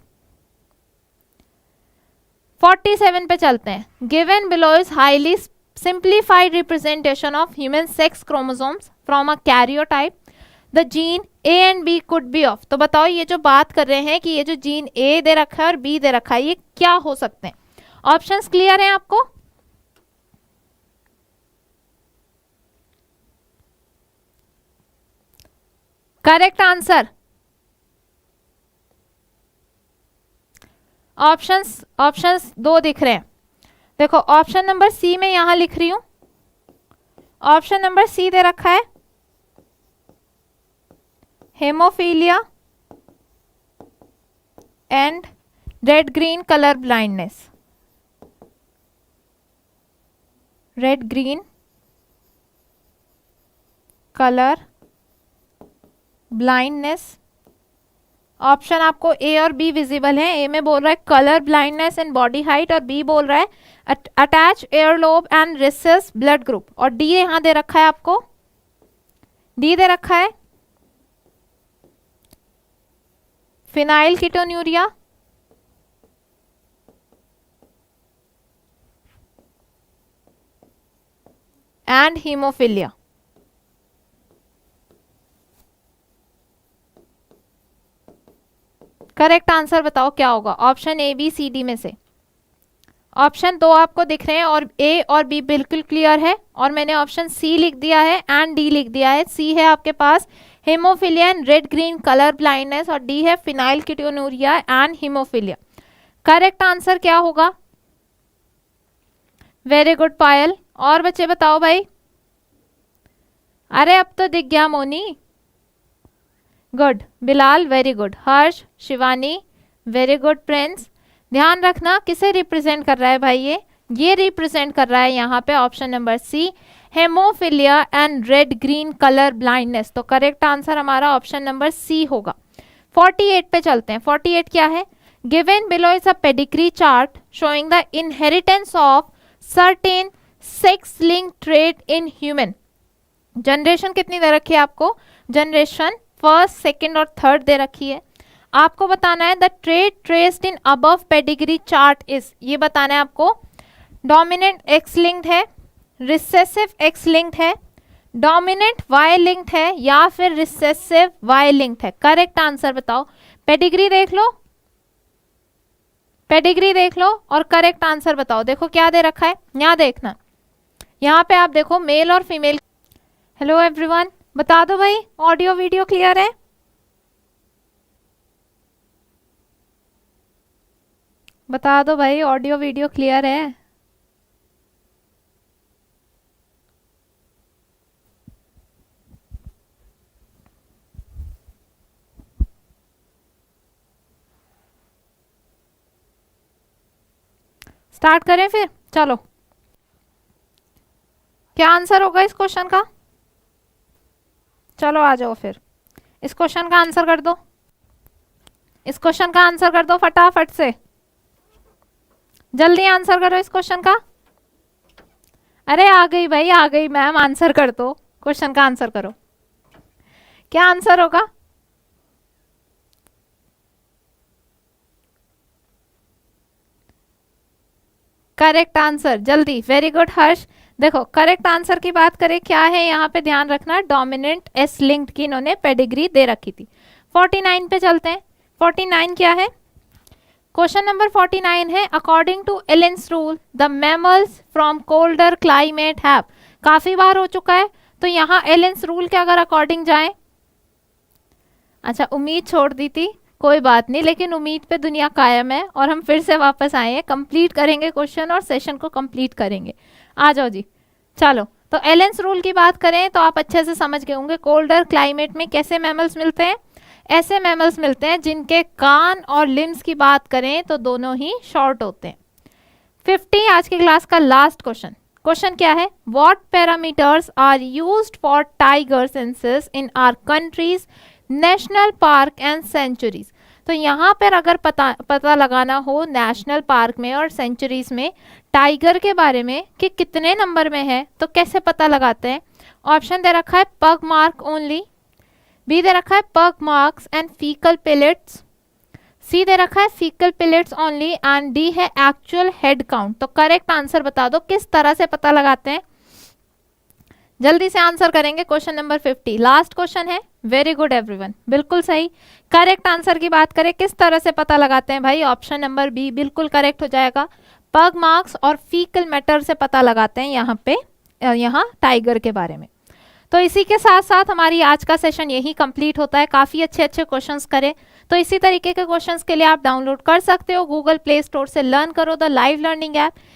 47 पे चलते हैं। Given below is highly simplified representation of human sex chromosomes from a karyotype, the gene A and B could be of. तो बताओ ये जो बात कर रहे हैं कि ये जो जीन A दे रखा है और B दे रखा है, ये क्या हो सकते हैं। ऑप्शंस क्लियर हैं आपको। करेक्ट आंसर, ऑप्शंस 2 दिख रहे हैं। देखो ऑप्शन नंबर सी में यहां लिख रही हूं, ऑप्शन नंबर सी दे रखा है haemophilia and red green colour blindness, red green colour blindness. Option आपको ए और बी विजिबल है। ए में बोल रहा है colour blindness and body height, और बी बोल रहा है attach ear lobe and recess blood group, और डी यहां दे रखा है आपको, डी दे रखा है phenylketonuria and haemophilia. Correct answer बताओ क्या होगा option A B C D में से। ऑप्शन 2 आपको दिख रहे हैं और ए और बी बिल्कुल क्लियर है, और मैंने ऑप्शन सी लिख दिया है एंड डी लिख दिया है। सी है आपके पास hemophilia and red green colour blindness, और डी है phenylketonuria and haemophilia. Correct answer क्या होगा। Very good Payal. और बच्चे बताओ भाई, अरे अब तो दिख गया Moni. Good Bilal, very good. Harsh, Shivani, very good. Prince, ध्यान रखना किसे रिप्रेजेंट कर रहा है भाई, ये रिप्रेजेंट कर रहा है यहाँ पे option number C, haemophilia and red green colour blindness. तो करेक्ट आंसर हमारा ऑप्शन नंबर सी होगा। 48 पे चलते हैं। 48 क्या है, given below is a pedigree chart showing the inheritance of certain sex link trait in human. Generation कितनी दे रखी है आपको, जनरेशन फर्स्ट सेकंड और थर्ड दे रखी है। आपको बताना है the trait traced in above pedigree chart is, ये बताना है आपको डोमिनेंट एक्स लिंक्ड है, रिसेसिव एक्स लिंक्ड है, डोमिनेंट वाई लिंक्ड है, या फिर रिसेसिव वाई लिंक्ड है। करेक्ट आंसर बताओ। पेडिग्री देख लो, पेडिग्री देख लो और करेक्ट आंसर बताओ। देखो क्या दे रखा है, यहाँ देखना, यहाँ पे आप देखो मेल और फीमेल। हेलो एवरीवन, बता दो भाई ऑडियो वीडियो क्लियर है? बता दो भाई ऑडियो वीडियो क्लियर है? स्टार्ट करें फिर, चलो। क्या आंसर होगा इस क्वेश्चन का? चलो आ जाओ फिर, इस क्वेश्चन का आंसर कर दो, इस क्वेश्चन का आंसर कर दो फटाफट से, जल्दी आंसर करो इस क्वेश्चन का। अरे आ गई भाई, आ गई मैम, आंसर कर दो, क्वेश्चन का आंसर करो। क्या आंसर होगा? करेक्ट आंसर, जल्दी, वेरी गुड हर्ष। देखो करेक्ट आंसर की बात करें क्या है यहाँ पे, ध्यान रखना, डोमिनेंट एस लिंक्ड की इन्होंने पेडिग्री दे रखी थी। 49 पे चलते हैं। 49 क्या है? क्वेश्चन नंबर 49 है, according to Allen's rule the mammals from colder climate have. काफी बार हो चुका है, तो यहाँ एलेंस रूल के अगर अकॉर्डिंग जाए, अच्छा उम्मीद छोड़ दी थी, कोई बात नहीं, लेकिन उम्मीद पे दुनिया कायम है और हम फिर से वापस आए हैं, कंप्लीट करेंगे क्वेश्चन और सेशन को कंप्लीट करेंगे। आ जाओ जी, चलो। तो एलेंस रूल की बात करें तो आप अच्छे से समझ गए होंगे, कोल्डर क्लाइमेट में कैसे मैमल्स मिलते हैं? ऐसे मैमल्स मिलते हैं जिनके कान और लिम्स की बात करें तो दोनों ही शॉर्ट होते हैं। 50 आज की क्लास का लास्ट क्वेश्चन। क्वेश्चन क्या है? What parameters are used for tiger census in our country's national park and sanctuaries. तो यहाँ पर अगर पता लगाना हो नेशनल पार्क में और सेंचुरीज में टाइगर के बारे में कि कितने नंबर में है, तो कैसे पता लगाते हैं? ऑप्शन दे रखा है पग मार्क ओनली, बी दे रखा है pug marks and faecal pellets, C दे रखा है faecal pellets only and D है एक्चुअल हेड काउंट। तो करेक्ट आंसर बता दो, किस तरह से पता लगाते हैं? जल्दी से आंसर करेंगे। क्वेश्चन नंबर 50 लास्ट क्वेश्चन है। वेरी गुड एवरीवन, बिल्कुल सही। करेक्ट आंसर की बात करें किस तरह से पता लगाते हैं भाई? ऑप्शन नंबर बी बिल्कुल करेक्ट हो जाएगा, पग मार्क्स और फीकल मैटर से पता लगाते हैं यहाँ पे, यहाँ टाइगर के बारे में। तो इसी के साथ साथ हमारी आज का सेशन यही कंप्लीट होता है। काफ़ी अच्छे अच्छे क्वेश्चंस करें, तो इसी तरीके के क्वेश्चंस के लिए आप डाउनलोड कर सकते हो गूगल प्ले स्टोर से, लर्न करो द लाइव लर्निंग ऐप।